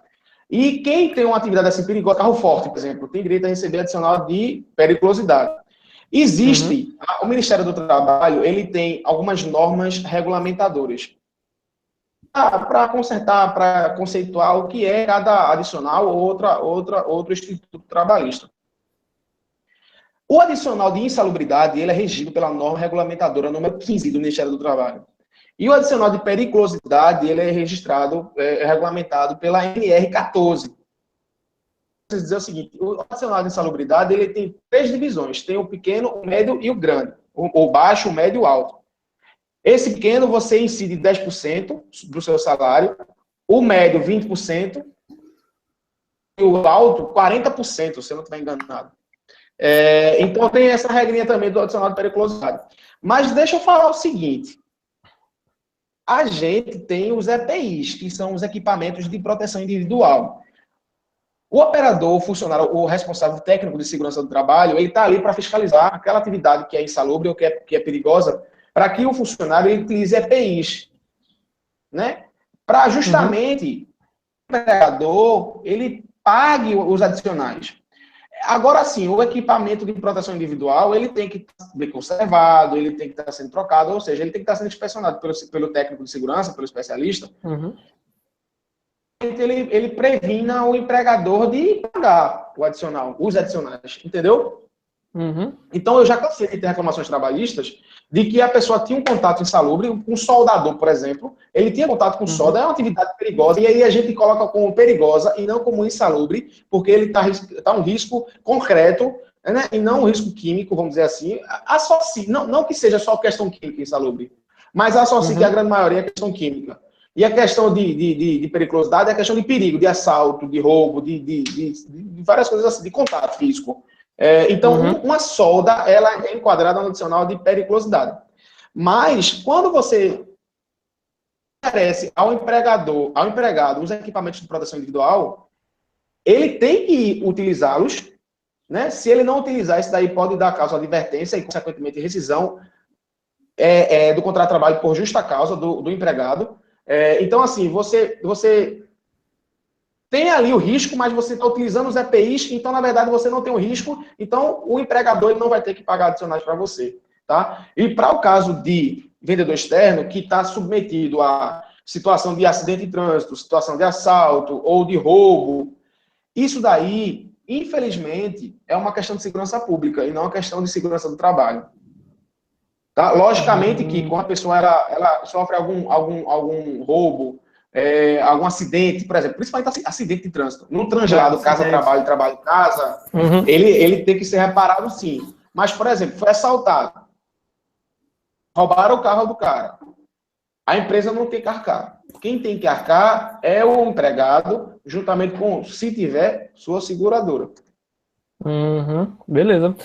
Speaker 2: E quem tem uma atividade assim perigosa, carro forte, por exemplo, tem direito a receber adicional de periculosidade. Existe, o Ministério do Trabalho, ele tem algumas normas regulamentadoras para consertar, para conceituar o que é cada adicional ou outro instituto trabalhista. O adicional de insalubridade, ele é regido pela norma regulamentadora número 15 do Ministério do Trabalho. E o adicional de periculosidade, ele é registrado, regulamentado pela NR14. Dizer o seguinte: o adicional de insalubridade, ele tem 3 divisões. Tem o pequeno, o médio e o grande. O baixo, o médio e o alto. Esse pequeno, você incide 10% do seu salário. O médio, 20%. E o alto, 40%, se eu não estiver enganado. Então, tem essa regrinha também do adicional de periculosidade. Mas deixa eu falar o seguinte. A gente tem os EPIs, que são os equipamentos de proteção individual. O operador, o funcionário, o responsável técnico de segurança do trabalho, ele está ali para fiscalizar aquela atividade que é insalubre ou que é perigosa, para que o funcionário ele utilize EPIs, né? Para justamente o empregador ele pague os adicionais. Agora sim, o equipamento de proteção individual ele tem que estar bem conservado, ele tem que estar sendo trocado, ou seja, ele tem que estar sendo inspecionado pelo técnico de segurança, pelo especialista. Ele previna o empregador de pagar o adicional, os adicionais, entendeu? Então, eu já cansei de ter reclamações trabalhistas de que a pessoa tinha um contato insalubre, um soldador, por exemplo, ele tinha contato com solda, é uma atividade perigosa, e aí a gente coloca como perigosa e não como insalubre, porque ele tá um risco concreto, né? E não um risco químico, vamos dizer assim. Associe, não que seja só questão química insalubre, mas associe que a grande maioria é questão química. E a questão de periculosidade é a questão de perigo, de assalto, de roubo, de várias coisas assim, de contato físico. Então, uma solda, ela é enquadrada no adicional de periculosidade. Mas, quando você oferece ao empregado os equipamentos de proteção individual, ele tem que utilizá-los, né? Se ele não utilizar, isso daí pode dar causa de advertência e, consequentemente, rescisão do contrato de trabalho por justa causa do empregado. Então, assim, você tem ali o risco, mas você está utilizando os EPIs, então, na verdade, você não tem o risco, então o empregador ele não vai ter que pagar adicionais para você. Tá? E para o caso de vendedor externo, que está submetido a situação de acidente de trânsito, situação de assalto ou de roubo, isso daí, infelizmente, é uma questão de segurança pública e não uma questão de segurança do trabalho. Tá? Logicamente que quando a pessoa ela sofre algum roubo, algum acidente, por exemplo, principalmente acidente de trânsito, num translado casa-trabalho, trabalho-casa, ele tem que ser reparado sim. Mas, por exemplo, foi assaltado, roubaram o carro do cara, a empresa não tem que arcar. Quem tem que arcar é o empregado, juntamente com, se tiver, sua seguradora.
Speaker 1: Beleza.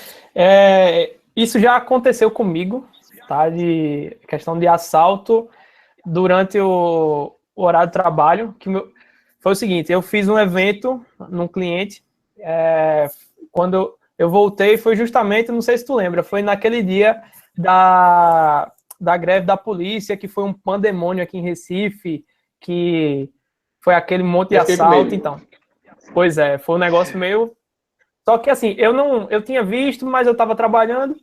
Speaker 1: Isso já aconteceu comigo, tá? De questão de assalto durante o horário de trabalho. Foi o seguinte, eu fiz um evento num cliente, quando eu voltei, foi justamente, não sei se tu lembra, foi naquele dia da greve da polícia, que foi um pandemônio aqui em Recife, que foi aquele monte de assalto, então. Pois é, foi um negócio meio... Só que assim, eu tinha visto, mas eu estava trabalhando.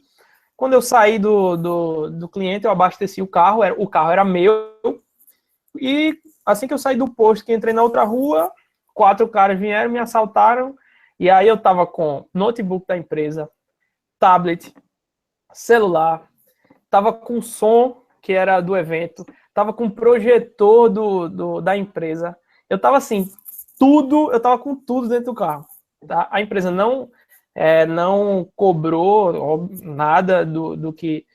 Speaker 1: Quando eu saí do cliente, eu abasteci o carro era meu, e assim que eu saí do posto, que entrei na outra rua, 4 caras vieram, me assaltaram, e aí eu tava com notebook da empresa, tablet, celular, tava com som, que era do evento, tava com projetor da empresa, eu tava assim, eu tava com tudo dentro do carro. Tá? A empresa não cobrou nada do que,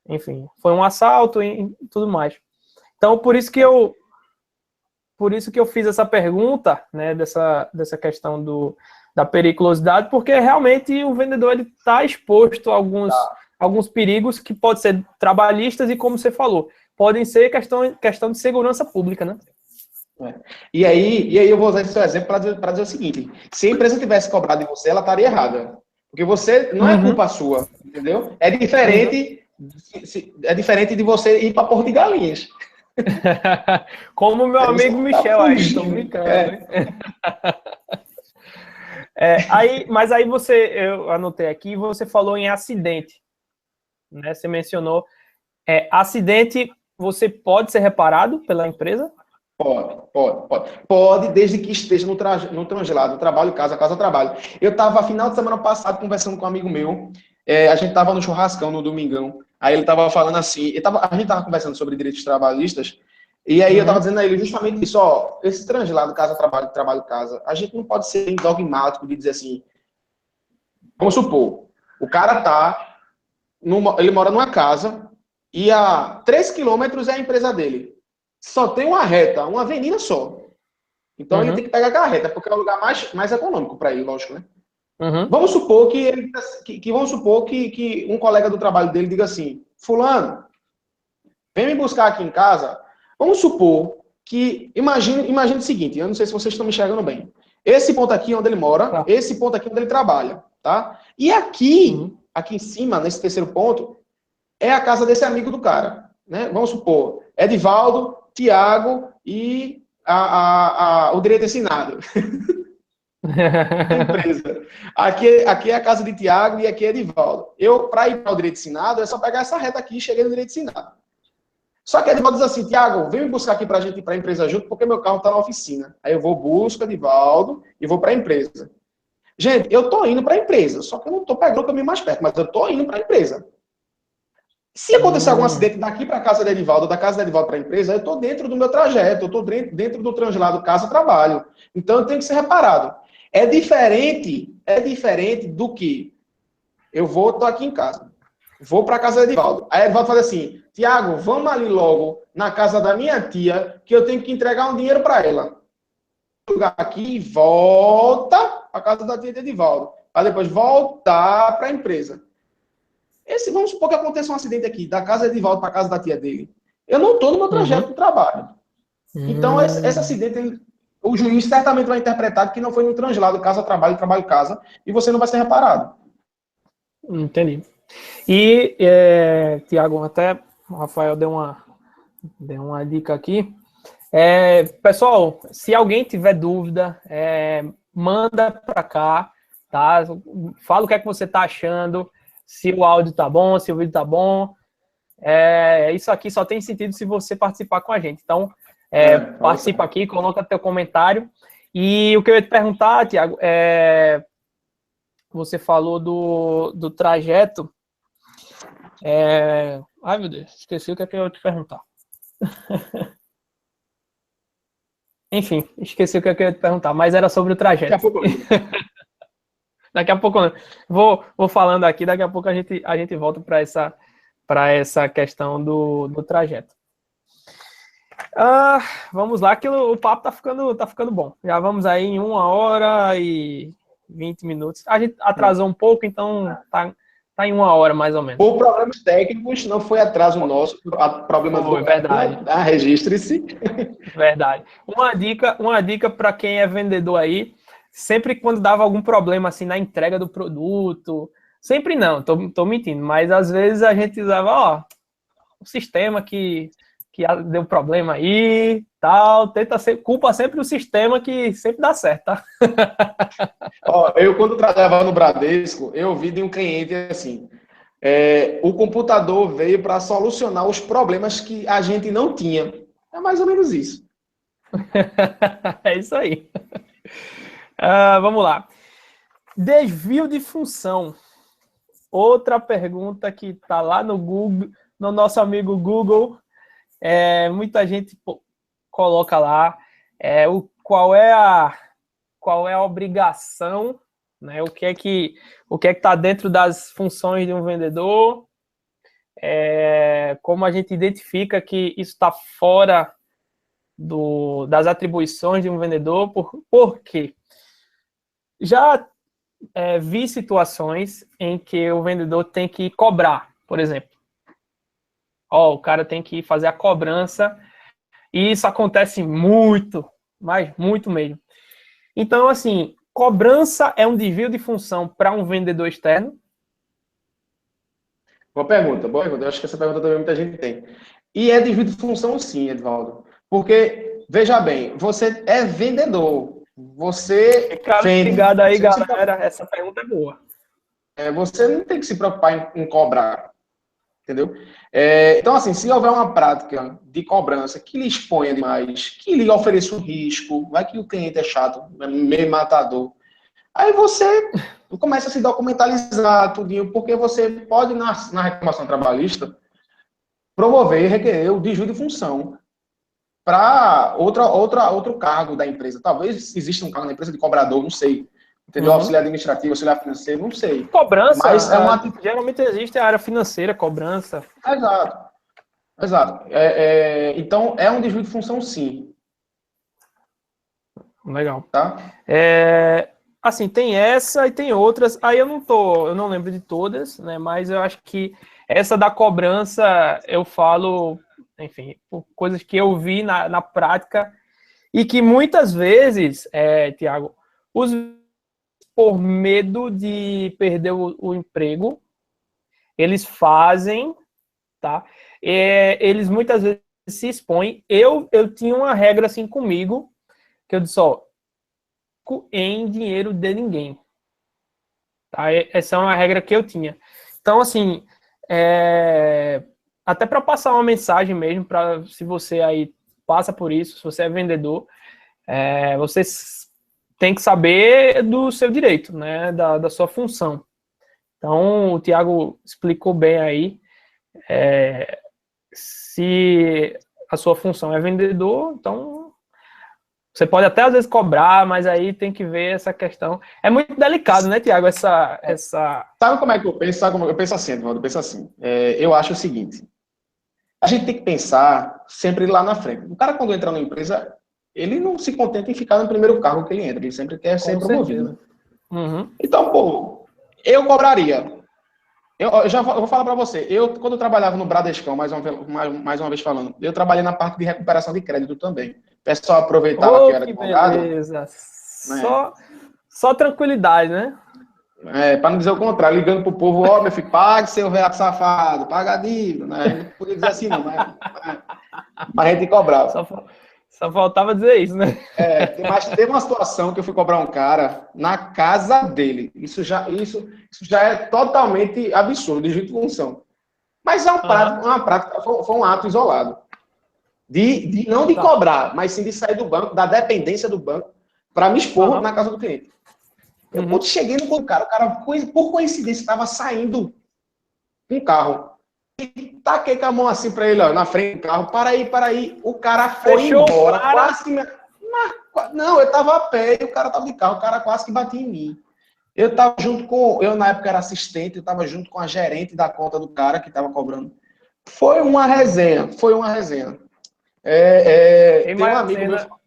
Speaker 1: enfim, foi um assalto e tudo mais. Então, por isso que eu fiz essa pergunta, né, dessa questão da periculosidade, porque realmente o vendedor está exposto a alguns perigos que podem ser trabalhistas e, como você falou, podem ser questão de segurança pública, né?
Speaker 2: E aí eu vou usar esse seu exemplo para dizer o seguinte: se a empresa tivesse cobrado de você, ela estaria errada. Porque você não é culpa sua, entendeu? É diferente de você ir para Porto de Galinhas.
Speaker 1: Como o meu amigo Michel aí, tô brincando, né? Mas aí eu anotei aqui, você falou em acidente, né? Você mencionou acidente, você pode ser reparado pela empresa?
Speaker 2: Pode, desde que esteja no translado, trabalho, casa, trabalho. Eu estava, final de semana passado, conversando com um amigo meu, a gente estava no churrascão, no domingão, aí ele estava falando assim, a gente estava conversando sobre direitos trabalhistas, e aí eu estava dizendo a ele justamente isso, esse translado, casa, trabalho, casa, a gente não pode ser dogmático de dizer assim, vamos supor, o cara ele mora numa casa, e a 3 quilômetros é a empresa dele. Só tem uma reta, uma avenida só. Então ele tem que pegar aquela reta, porque é o lugar mais econômico para ele, lógico, né? Vamos supor que um colega do trabalho dele diga assim: Fulano, vem me buscar aqui em casa. Vamos supor que, imagine o seguinte, eu não sei se vocês estão me enxergando bem. Esse ponto aqui onde ele mora, esse ponto aqui onde ele trabalha, tá? E aqui em cima, nesse terceiro ponto, é a casa desse amigo do cara, né? Vamos supor, Edivaldo, Tiago e o direito assinado. Empresa. Aqui é a casa de Tiago e aqui é Edivaldo. Para ir para o direito assinado, é só pegar essa reta aqui e cheguei no direito assinado. Só que Edivaldo diz assim: Tiago, vem me buscar aqui para a gente ir para a empresa junto, porque meu carro está na oficina. Aí eu busco Edivaldo e vou para a empresa. Gente, eu estou indo para a empresa, só que eu não estou pegando o caminho mais perto, mas eu estou indo para a empresa. Se acontecer algum acidente daqui para a casa de Edivaldo, da casa de Edivaldo para a empresa, eu estou dentro do meu trajeto, eu estou dentro do translado casa-trabalho. Então, eu tenho que ser reparado. É diferente do que eu estou aqui em casa, vou para a casa de Edivaldo. Aí Edivaldo fala assim: Tiago, vamos ali logo na casa da minha tia, que eu tenho que entregar um dinheiro para ela. Jogar aqui e volta para a casa da tia de Edivaldo. Para depois voltar para a empresa. Vamos supor que aconteça um acidente aqui, da casa de Edivaldo para a casa da tia dele. Eu não estou no meu trajeto do trabalho. Então, esse acidente, o juiz certamente vai interpretar que não foi no translado casa-trabalho, trabalho-casa, e você não vai ser reparado.
Speaker 1: Entendi. E, Tiago, até o Rafael deu uma dica aqui. Pessoal, se alguém tiver dúvida, manda para cá, tá? Fala o que é que você tá achando, se o áudio tá bom, se o vídeo tá bom. Isso aqui só tem sentido se você participar com a gente. Então, participa aqui, coloca teu comentário. E o que eu ia te perguntar, Thiago, você falou do trajeto. Ai, meu Deus, esqueci o que eu ia te perguntar. Enfim, esqueci o que eu ia te perguntar, mas era sobre o trajeto. Daqui a pouco vou falando aqui, daqui a pouco a gente volta para essa questão do trajeto. Vamos lá, que o papo tá ficando bom. Já vamos aí em 1 hora e 20 minutos. A gente atrasou um pouco, então tá em 1 hora mais ou menos.
Speaker 2: Por problemas técnicos, não foi atraso nosso, problema do
Speaker 1: verdade.
Speaker 2: Registre-se.
Speaker 1: Verdade. Uma dica para quem é vendedor aí, sempre quando dava algum problema assim na entrega do produto, sempre não, tô mentindo, mas às vezes a gente usava, o sistema que deu problema aí, tal, culpa sempre o sistema que sempre dá certo, tá?
Speaker 2: Eu quando trabalhava no Bradesco, eu ouvi de um cliente assim, o computador veio para solucionar os problemas que a gente não tinha. É mais ou menos isso.
Speaker 1: É isso aí. Vamos lá. Desvio de função. Outra pergunta que está lá no Google, no nosso amigo Google. Muita gente coloca lá qual é a obrigação, né? O que é que está dentro das funções de um vendedor, como a gente identifica que isso está fora das atribuições de um vendedor, por quê? Já vi situações em que o vendedor tem que cobrar, por exemplo. O cara tem que fazer a cobrança, e isso acontece muito, mas muito mesmo. Então, assim, cobrança é um desvio de função para um vendedor externo?
Speaker 2: Boa pergunta. Eu acho que essa pergunta também muita gente tem. E é desvio de função sim, Edvaldo. Porque, veja bem, você é vendedor. Você
Speaker 1: Fica
Speaker 2: vende.
Speaker 1: ligado aí, galera. Essa pergunta é boa.
Speaker 2: Você não tem que se preocupar em cobrar. Entendeu? Então, assim, se houver uma prática de cobrança que lhe exponha demais, que lhe ofereça um risco, vai que o cliente é chato, meio matador, aí você começa a se documentalizar tudinho, porque você pode, na reclamação trabalhista, promover e requerer o desvio de função para outro cargo da empresa. Talvez exista um cargo na empresa de cobrador, não sei. Entendeu? Auxiliar administrativo, auxiliar financeiro, não sei.
Speaker 1: Cobrança,
Speaker 2: mas
Speaker 1: geralmente existe a área financeira, cobrança.
Speaker 2: Exato. Então, é um desvio de função, sim.
Speaker 1: Legal.
Speaker 2: Tá?
Speaker 1: Assim, tem essa e tem outras. Aí eu não lembro de todas, né? Mas eu acho que essa da cobrança, eu falo, enfim, por coisas que eu vi na prática e que muitas vezes, Thiago, por medo de perder o emprego, eles fazem, tá? Eles muitas vezes se expõem. Eu tinha uma regra assim comigo, que eu disse, em dinheiro de ninguém. Tá? Essa é uma regra que eu tinha. Então, assim, até para passar uma mensagem mesmo, se você aí passa por isso, se você é vendedor, você tem que saber do seu direito, né, da sua função. Então, o Thiago explicou bem aí, se a sua função é vendedor, então você pode até às vezes cobrar, mas aí tem que ver essa questão. É muito delicado, né, Thiago, essa...
Speaker 2: Sabe como é que eu penso? Eu penso assim, Edvaldo, eu penso assim. Eu acho o seguinte, a gente tem que pensar sempre lá na frente. O cara, quando entra na empresa, ele não se contenta em ficar no primeiro cargo que ele entra, ele sempre quer ser promovido.
Speaker 1: Uhum.
Speaker 2: Então, eu cobraria. Eu vou falar para você. Quando eu trabalhava no Bradescão, mais uma vez falando, eu trabalhei na parte de recuperação de crédito também. O pessoal aproveitava que eu era advogado.
Speaker 1: Beleza. Só tranquilidade, né?
Speaker 2: Para não dizer o contrário, ligando pro povo, meu filho, pague seu velho safado, paga a dívida, né? Não podia dizer assim não, mas a gente cobrava.
Speaker 1: Só faltava dizer isso, né?
Speaker 2: Mas teve uma situação que eu fui cobrar um cara na casa dele. Isso já é totalmente absurdo, de jeito função. Mas é uma prática, foi um ato isolado. Não de cobrar, mas sim de sair do banco, da dependência do banco, para me expor na casa do cliente. Eu cheguei no cara, o cara, por coincidência, estava saindo com um carro. E taquei com a mão assim para ele, ó, na frente do carro. Para aí. O cara foi embora. Quase que Não, eu tava a pé e o cara tava de carro. O cara quase que batia em mim. Eu tava junto com... Eu, na época, era assistente. Eu tava junto com a gerente da conta do cara que tava cobrando. Foi uma resenha. Tem um amigo meu...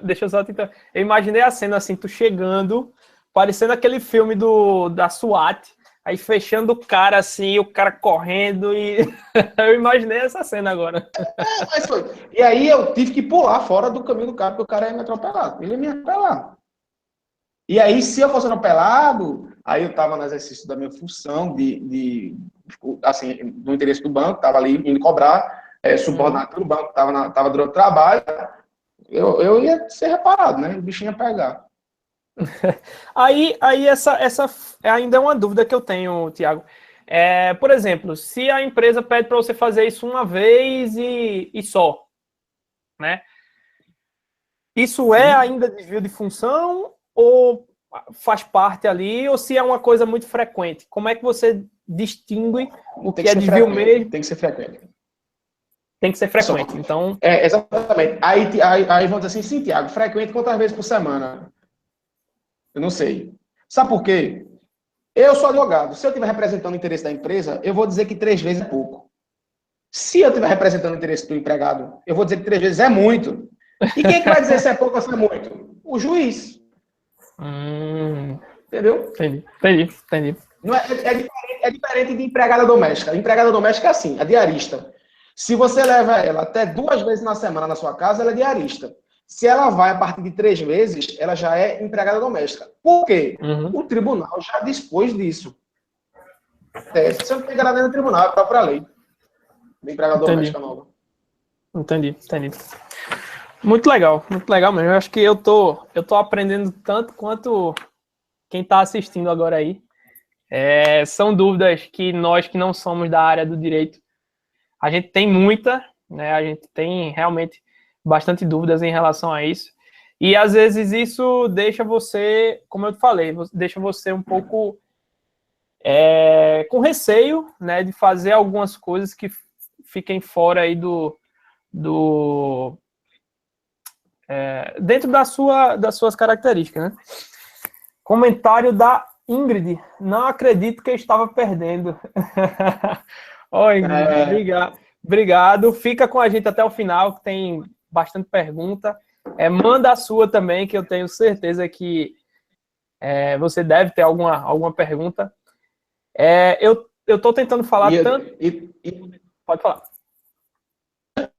Speaker 1: Deixa eu só tentar... Eu imaginei a cena assim, tu chegando, parecendo aquele filme da SWAT, aí fechando o cara assim, o cara correndo e... Eu imaginei essa cena agora.
Speaker 2: Mas foi. E aí eu tive que pular fora do caminho do cara, porque o cara ia me atropelar. Ele ia me atropelar. E aí, se eu fosse atropelado, aí eu estava no exercício da minha função assim, do interesse do banco, estava ali indo cobrar, subordinado pelo banco, estava durante o trabalho, eu ia ser reparado, né? O bichinho ia pegar.
Speaker 1: Aí essa ainda é uma dúvida que eu tenho, Thiago. Por exemplo, se a empresa pede para você fazer isso uma vez e só, né? Isso é ainda desvio de função ou faz parte ali, ou se é uma coisa muito frequente? Como é que você distingue o que é desvio mesmo?
Speaker 2: Tem que ser frequente.
Speaker 1: Tem que ser frequente, então...
Speaker 2: Exatamente. Aí vão dizer assim, sim, Thiago, frequente quantas vezes por semana? Eu não sei. Sabe por quê? Eu sou advogado. Se eu estiver representando o interesse da empresa, eu vou dizer que 3 vezes é pouco. Se eu estiver representando o interesse do empregado, eu vou dizer que 3 vezes é muito. E quem é que vai dizer se é pouco ou se é muito? O juiz. Entendeu?
Speaker 1: Entendi.
Speaker 2: Não é diferente de empregada doméstica. Empregada doméstica é assim, a diarista. Se você leva ela até 2 vezes na semana na sua casa, ela é diarista. Se ela vai a partir de 3 vezes, ela já é empregada doméstica. Por quê? O tribunal já dispôs disso. Se você não tem garantia no tribunal, é própria lei. De empregada doméstica nova.
Speaker 1: Entendi. Muito legal mesmo. Eu acho que eu tô aprendendo tanto quanto quem está assistindo agora aí. São dúvidas que nós que não somos da área do direito, a gente tem muita, né? A gente tem realmente bastante dúvidas em relação a isso. E às vezes isso deixa você, como eu te falei, deixa você um pouco com receio, né, de fazer algumas coisas que fiquem fora aí dentro das suas características, né? Comentário da Ingrid. Não acredito que eu estava perdendo. Oi, Ingrid, obrigado. Fica com a gente até o final, que tem bastante pergunta. Manda a sua também, que eu tenho certeza que você deve ter alguma pergunta. Eu estou tentando falar tanto... Pode falar.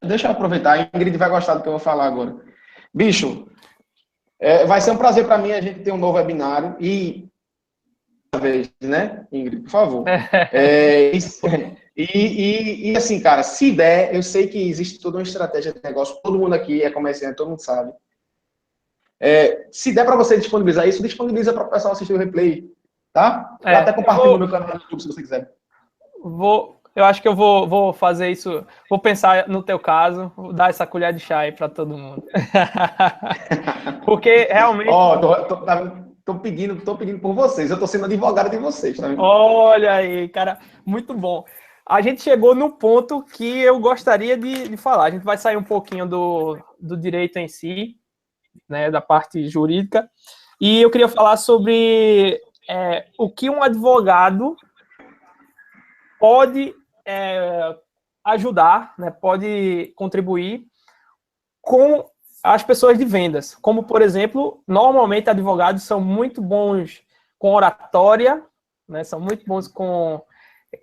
Speaker 2: Deixa eu aproveitar. A Ingrid vai gostar do que eu vou falar agora. Bicho, vai ser um prazer para mim a gente ter um novo webinário e... vez, né, Ingrid, por favor. E assim, cara, se der, eu sei que existe toda uma estratégia de negócio, todo mundo aqui é comerciante, todo mundo sabe. Se der para você disponibilizar isso, disponibiliza para o pessoal assistir o replay, tá? Eu até compartilho no meu canal do YouTube, se você quiser.
Speaker 1: Eu acho que eu vou fazer isso, vou pensar no teu caso, vou dar essa colher de chá aí para todo mundo. Porque realmente...
Speaker 2: Tô pedindo por vocês. Eu tô sendo advogado de vocês, tá vendo?
Speaker 1: Olha aí, cara, muito bom. A gente chegou no ponto que eu gostaria de falar. A gente vai sair um pouquinho do direito em si, né, da parte jurídica. E eu queria falar sobre o que um advogado pode ajudar, né, pode contribuir com as pessoas de vendas, como, por exemplo, normalmente advogados são muito bons com oratória, né, são muito bons com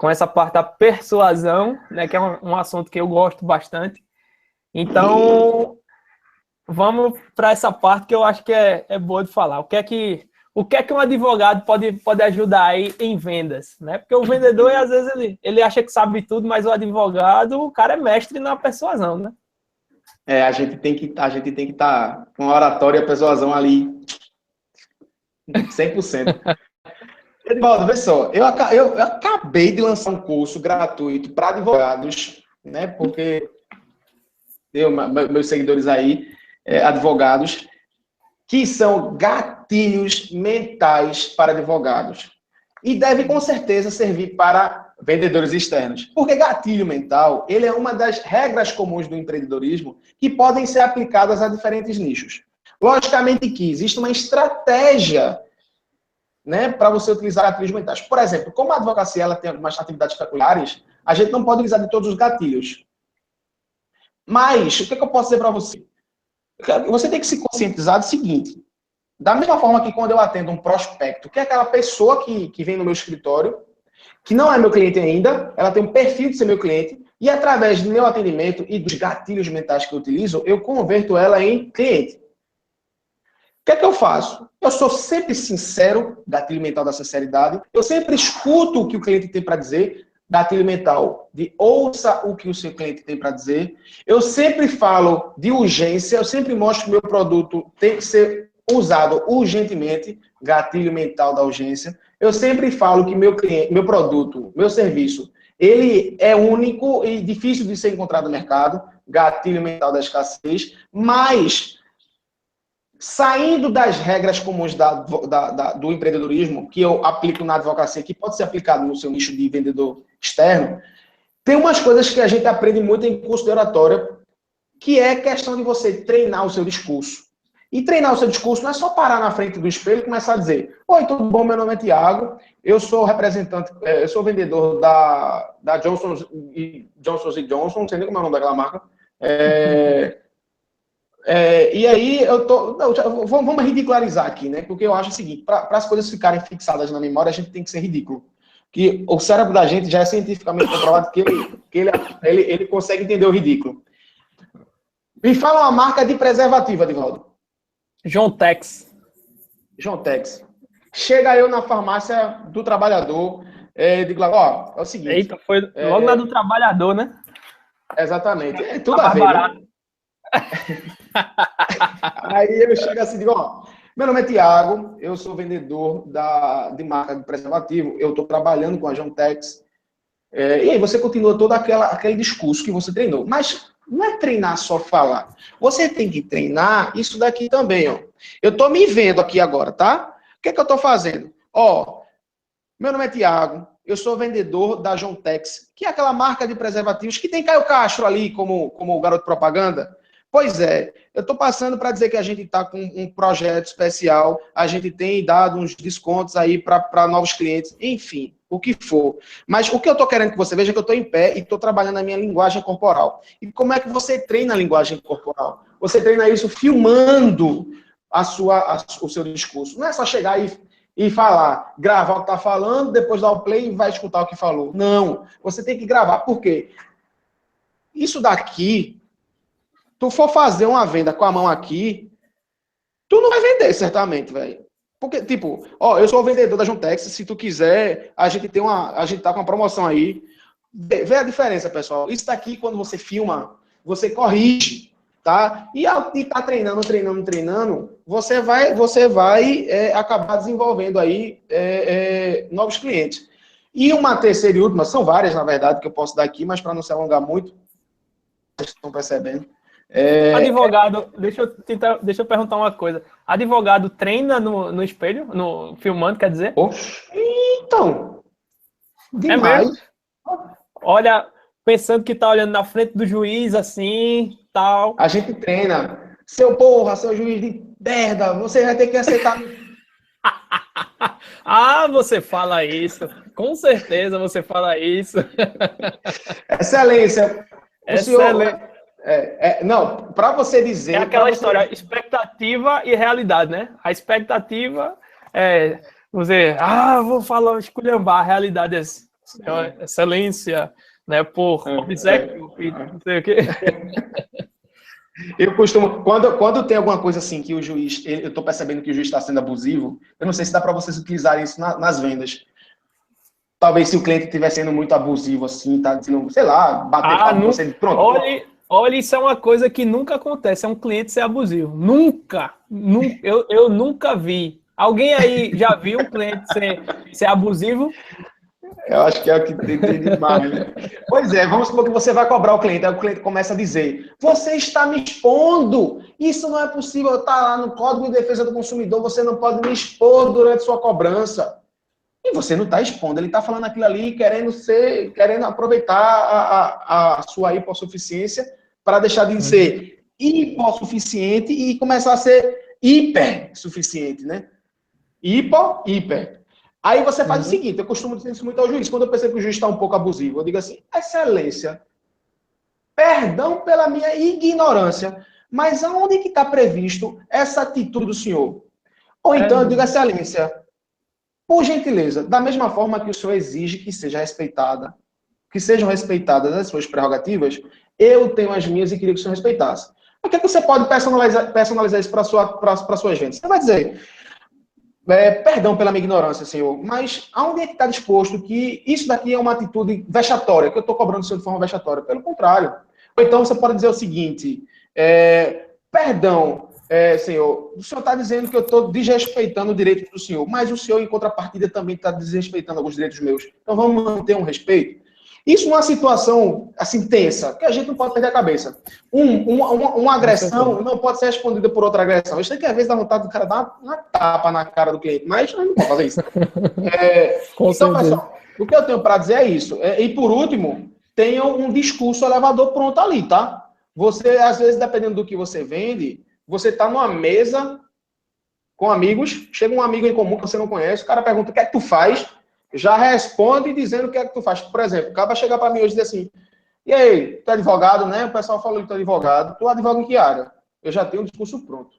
Speaker 1: essa parte da persuasão, né, que é um assunto que eu gosto bastante. Então, vamos para essa parte que eu acho que é boa de falar. O que é que um advogado pode ajudar aí em vendas, né? Porque o vendedor, às vezes, ele acha que sabe tudo, mas o advogado, o cara é mestre na persuasão, né?
Speaker 2: A gente tem que estar com a oratória e a persuasão ali 100%. Edvaldo, vê só, eu acabei de lançar um curso gratuito para advogados, né? Porque meus seguidores aí, advogados, que são gatilhos mentais para advogados. E deve, com certeza, servir para vendedores externos. Porque gatilho mental, ele é uma das regras comuns do empreendedorismo que podem ser aplicadas a diferentes nichos. Logicamente que existe uma estratégia, né, para você utilizar gatilhos mentais. Por exemplo, como a advocacia ela tem algumas atividades peculiares, a gente não pode utilizar de todos os gatilhos. Mas, o que eu posso dizer para você? Você tem que se conscientizar do seguinte: da mesma forma que quando eu atendo um prospecto, que é aquela pessoa que vem no meu escritório, que não é meu cliente ainda, ela tem um perfil de ser meu cliente, e através do meu atendimento e dos gatilhos mentais que eu utilizo, eu converto ela em cliente. O que é que eu faço? Eu sou sempre sincero, gatilho mental da sinceridade, eu sempre escuto o que o cliente tem para dizer, gatilho mental de ouça o que o seu cliente tem para dizer. Eu sempre falo de urgência, eu sempre mostro que o meu produto tem que ser usado urgentemente, gatilho mental da urgência. Eu sempre falo que meu cliente, meu produto, meu serviço, ele é único e difícil de ser encontrado no mercado, gatilho mental da escassez, mas saindo das regras comuns do empreendedorismo, que eu aplico na advocacia, que pode ser aplicado no seu nicho de vendedor externo, tem umas coisas que a gente aprende muito em curso de oratória, que é questão de você treinar o seu discurso. E treinar o seu discurso não é só parar na frente do espelho e começar a dizer: oi, tudo bom? Meu nome é Tiago, eu sou representante, eu sou vendedor da Johnson Johnson, não sei nem como é o nome daquela marca. E aí, vamos ridicularizar aqui, né? Porque eu acho o seguinte: para as coisas ficarem fixadas na memória, a gente tem que ser ridículo. Que o cérebro da gente já é cientificamente comprovado que ele consegue entender o ridículo. Me fala uma marca de preservativo, Adivaldo.
Speaker 1: Jontex.
Speaker 2: Chega eu na farmácia do trabalhador, digo lá, é o seguinte...
Speaker 1: Eita, foi logo na do trabalhador, né?
Speaker 2: Exatamente. É tudo a ver, né? Aí eu chego assim e digo: meu nome é Tiago, eu sou vendedor de marca de preservativo, eu estou trabalhando com a Jontex. E aí você continua todo aquele discurso que você treinou. Mas não é treinar só falar. Você tem que treinar isso daqui também, ó. Eu estou me vendo aqui agora, tá? O que é que eu estou fazendo? Meu nome é Tiago, eu sou vendedor da Jontex, que é aquela marca de preservativos que tem Caio Castro ali como garoto propaganda. Pois é, eu estou passando para dizer que a gente está com um projeto especial, a gente tem dado uns descontos aí para novos clientes, enfim, o que for. Mas o que eu estou querendo que você veja é que eu estou em pé e estou trabalhando a minha linguagem corporal. E como é que você treina a linguagem corporal? Você treina isso filmando o seu discurso. Não é só chegar e falar, gravar o que está falando, depois dar o play e vai escutar o que falou. Não, você tem que gravar. Por quê? Isso daqui... tu for fazer uma venda com a mão aqui, tu não vai vender, certamente, velho. Porque, tipo, eu sou o vendedor da Jontex, se tu quiser, a gente tá com uma promoção aí. Vê a diferença, pessoal. Isso daqui, quando você filma, você corrige, tá? E tá treinando, você vai acabar desenvolvendo aí novos clientes. E uma terceira e última, são várias, na verdade, que eu posso dar aqui, mas para não se alongar muito, vocês estão percebendo.
Speaker 1: Advogado, deixa eu perguntar uma coisa. Advogado treina no espelho, filmando, quer dizer?
Speaker 2: Então, demais.
Speaker 1: É mesmo? Olha, pensando que tá olhando na frente do juiz, assim, tal.
Speaker 2: A gente treina. Seu juiz de merda, você vai ter que aceitar.
Speaker 1: Você fala isso. Com certeza você fala isso.
Speaker 2: Excelência.
Speaker 1: Excelente.
Speaker 2: Não, para você dizer...
Speaker 1: É aquela história, expectativa e realidade, né? A expectativa é você... vou falar, esculhambar. A realidade é excelência, né? Por obséquio e não sei o quê.
Speaker 2: Eu costumo... Quando tem alguma coisa assim que o juiz... Eu estou percebendo que o juiz está sendo abusivo, eu não sei se dá para vocês utilizarem isso nas vendas. Talvez se o cliente estiver sendo muito abusivo, assim, tá dizendo, sei lá, bater papo, você... Pronto.
Speaker 1: Olha, isso é uma coisa que nunca acontece, é um cliente ser abusivo. Nunca, nunca eu nunca vi. Alguém aí já viu um cliente ser abusivo?
Speaker 2: Eu acho que é o que tem demais, né? Pois é, vamos supor que você vai cobrar o cliente, aí o cliente começa a dizer: você está me expondo, isso não é possível, está lá no Código de Defesa do Consumidor, você não pode me expor durante sua cobrança. E você não está expondo, ele está falando aquilo ali, querendo aproveitar a sua hipossuficiência para deixar de ser hipossuficiente e começar a ser hipersuficiente, né? Hiper. Aí você faz o seguinte, eu costumo dizer isso muito ao juiz, quando eu percebo que o juiz está um pouco abusivo, eu digo assim: excelência, perdão pela minha ignorância, mas aonde que está previsto essa atitude do senhor? Ou então eu digo: excelência, por gentileza, da mesma forma que o senhor exige que seja respeitada, que sejam respeitadas as suas prerrogativas, eu tenho as minhas e queria que o senhor respeitasse. Por que você pode personalizar isso para a sua gente? Você vai dizer: perdão pela minha ignorância, senhor, mas aonde é que está disposto que isso daqui é uma atitude vexatória, que eu estou cobrando o senhor de forma vexatória? Pelo contrário. Ou então você pode dizer o seguinte: perdão, senhor, o senhor está dizendo que eu estou desrespeitando o direito do senhor, mas o senhor, em contrapartida, também está desrespeitando alguns direitos meus. Então vamos manter um respeito. Isso numa situação assim tensa, que a gente não pode perder a cabeça. Uma agressão não pode ser respondida por outra agressão. Eu sei que às vezes dá vontade do cara dar uma tapa na cara do cliente, mas a gente não pode fazer isso. Então, pessoal, o que eu tenho para dizer é isso. E por último, tenha um discurso elevador pronto ali, tá? Você, às vezes, dependendo do que você vende, você está numa mesa com amigos, chega um amigo em comum que você não conhece, o cara pergunta: o que é que tu faz? Já responde dizendo o que é que tu faz. Por exemplo, o cara vai chegar para mim hoje e dizer assim: e aí, tu é advogado, né? O pessoal falou que tu é advogado. Tu advoga em que área? Eu já tenho um discurso pronto.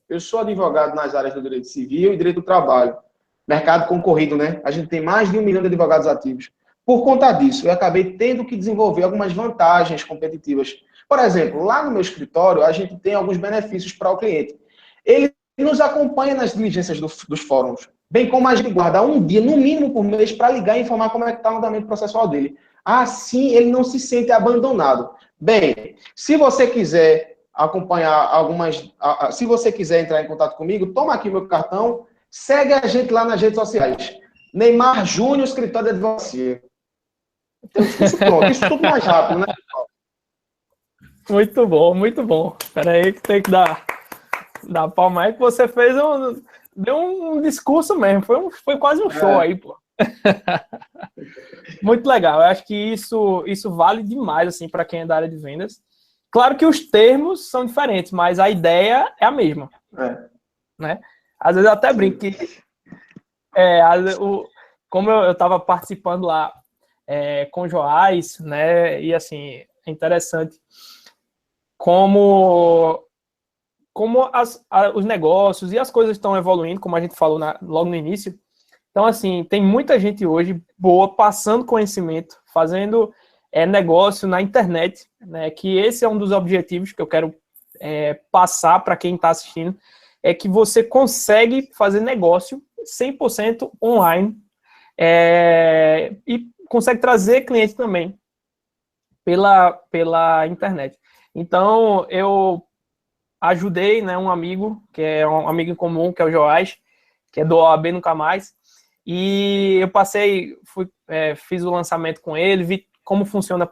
Speaker 2: Eu sou advogado nas áreas do direito civil e direito do trabalho. Mercado concorrido, né? A gente tem mais de 1 milhão de advogados ativos. Por conta disso, eu acabei tendo que desenvolver algumas vantagens competitivas. Por exemplo, lá no meu escritório, a gente tem alguns benefícios para o cliente. Ele nos acompanha nas diligências dos fóruns, bem como a gente guarda um dia, no mínimo por mês, para ligar e informar como é que está o andamento processual dele. Assim, ele não se sente abandonado. Bem, se você quiser acompanhar se você quiser entrar em contato comigo, toma aqui meu cartão, segue a gente lá nas redes sociais. Neymar Júnior, escritório de advocacia. Tem um discurso pronto, isso tudo mais rápido, né?
Speaker 1: Muito bom, muito bom. Espera aí que tem que dar palma aí, que você deu um discurso mesmo, foi quase um show aí, pô. Muito legal, eu acho que isso vale demais, assim, para quem é da área de vendas. Claro que os termos são diferentes, mas a ideia é a mesma. Né? Às vezes eu até brinco que como eu estava participando lá com o Joás, né? E assim, é interessante como os negócios e as coisas estão evoluindo, como a gente falou logo no início. Então, assim, tem muita gente hoje boa, passando conhecimento, fazendo negócio na internet, né? Que esse é um dos objetivos que eu quero passar para quem está assistindo, é que você consegue fazer negócio 100% online e consegue trazer cliente também pela internet. Então, eu ajudei, né, um amigo, que é um amigo em comum, que é o Joás, que é do OAB Nunca Mais, e eu fiz o lançamento com ele, vi como funciona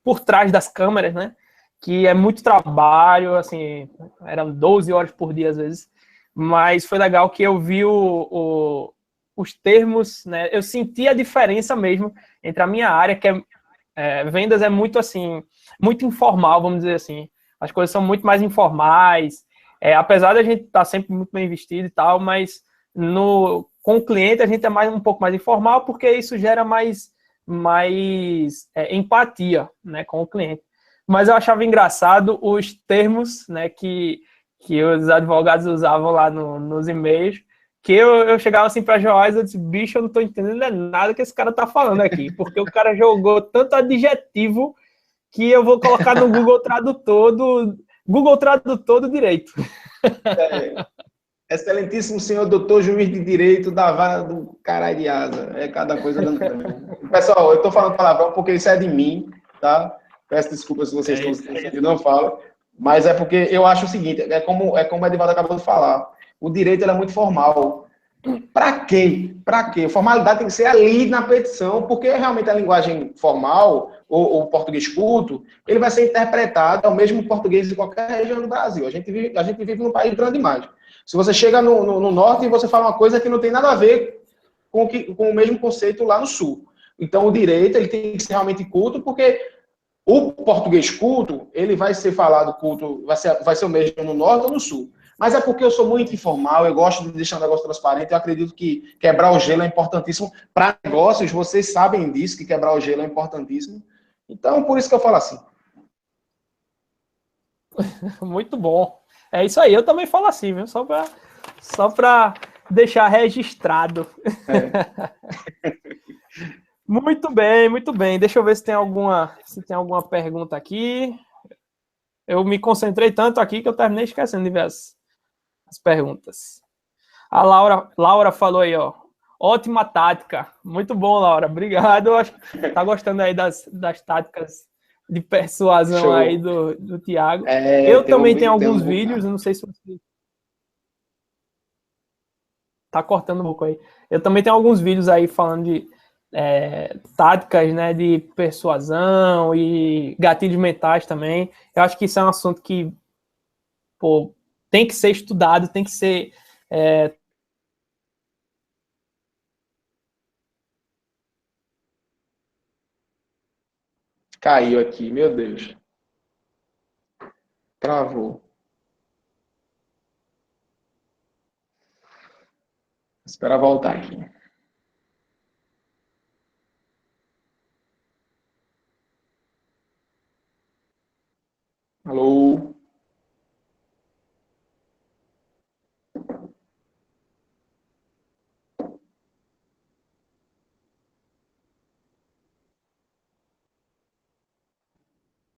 Speaker 1: por trás das câmeras, né, que é muito trabalho, assim, eram 12 horas por dia às vezes, mas foi legal que eu vi os termos, né, eu senti a diferença mesmo entre a minha área, que vendas é muito assim, muito informal, vamos dizer assim. As coisas são muito mais informais, apesar de a gente estar sempre muito bem vestido e tal, mas com o cliente a gente é um pouco mais informal, porque isso gera mais empatia, né, com o cliente. Mas eu achava engraçado os termos, né, que os advogados usavam lá nos e-mails, que eu chegava assim para Joás e eu disse: bicho, eu não estou entendendo nada que esse cara tá falando aqui, porque o cara jogou tanto adjetivo que eu vou colocar no Google Tradutor direito.
Speaker 2: Excelentíssimo senhor doutor juiz de direito da vara do caralho de asa. É cada coisa dando. Pessoal, eu estou falando palavrão porque isso é de mim, tá? Peço desculpas se vocês estão sentindo, não falo. Mas é porque eu acho o seguinte, é como o Edivaldo acabou de falar. O direito ele é muito formal. Para quê? Para quê? Formalidade tem que ser ali na petição, porque realmente a linguagem formal, ou o português culto, ele vai ser interpretado ao mesmo português de qualquer região do Brasil. A gente vive num país grande demais. Se você chega no norte e você fala uma coisa que não tem nada a ver com o mesmo conceito lá no sul. Então, o direito ele tem que ser realmente culto, porque o português culto, ele vai ser falado culto, vai ser o mesmo no norte ou no sul. Mas é porque eu sou muito informal, eu gosto de deixar o negócio transparente, eu acredito que quebrar o gelo é importantíssimo. Para negócios, vocês sabem disso, que quebrar o gelo é importantíssimo. Então, por isso que eu falo assim.
Speaker 1: Muito bom. É isso aí, eu também falo assim, viu? Só para deixar registrado.
Speaker 2: É.
Speaker 1: Muito bem, muito bem. Deixa eu ver se tem alguma pergunta aqui. Eu me concentrei tanto aqui que eu terminei esquecendo de ver as perguntas. A Laura falou aí, ó. Ótima tática. Muito bom, Laura. Obrigado. Acho que tá gostando aí das táticas de persuasão aí
Speaker 2: Show.
Speaker 1: do Thiago.
Speaker 2: É,
Speaker 1: Eu também tenho alguns vídeos, não sei se você tá cortando um pouco aí. Eu também tenho alguns vídeos aí falando de táticas, né, de persuasão e gatilhos mentais também. Eu acho que isso é um assunto que, pô, tem que ser estudado, tem que ser
Speaker 2: Caiu aqui, meu Deus. Travou. Espera voltar aqui.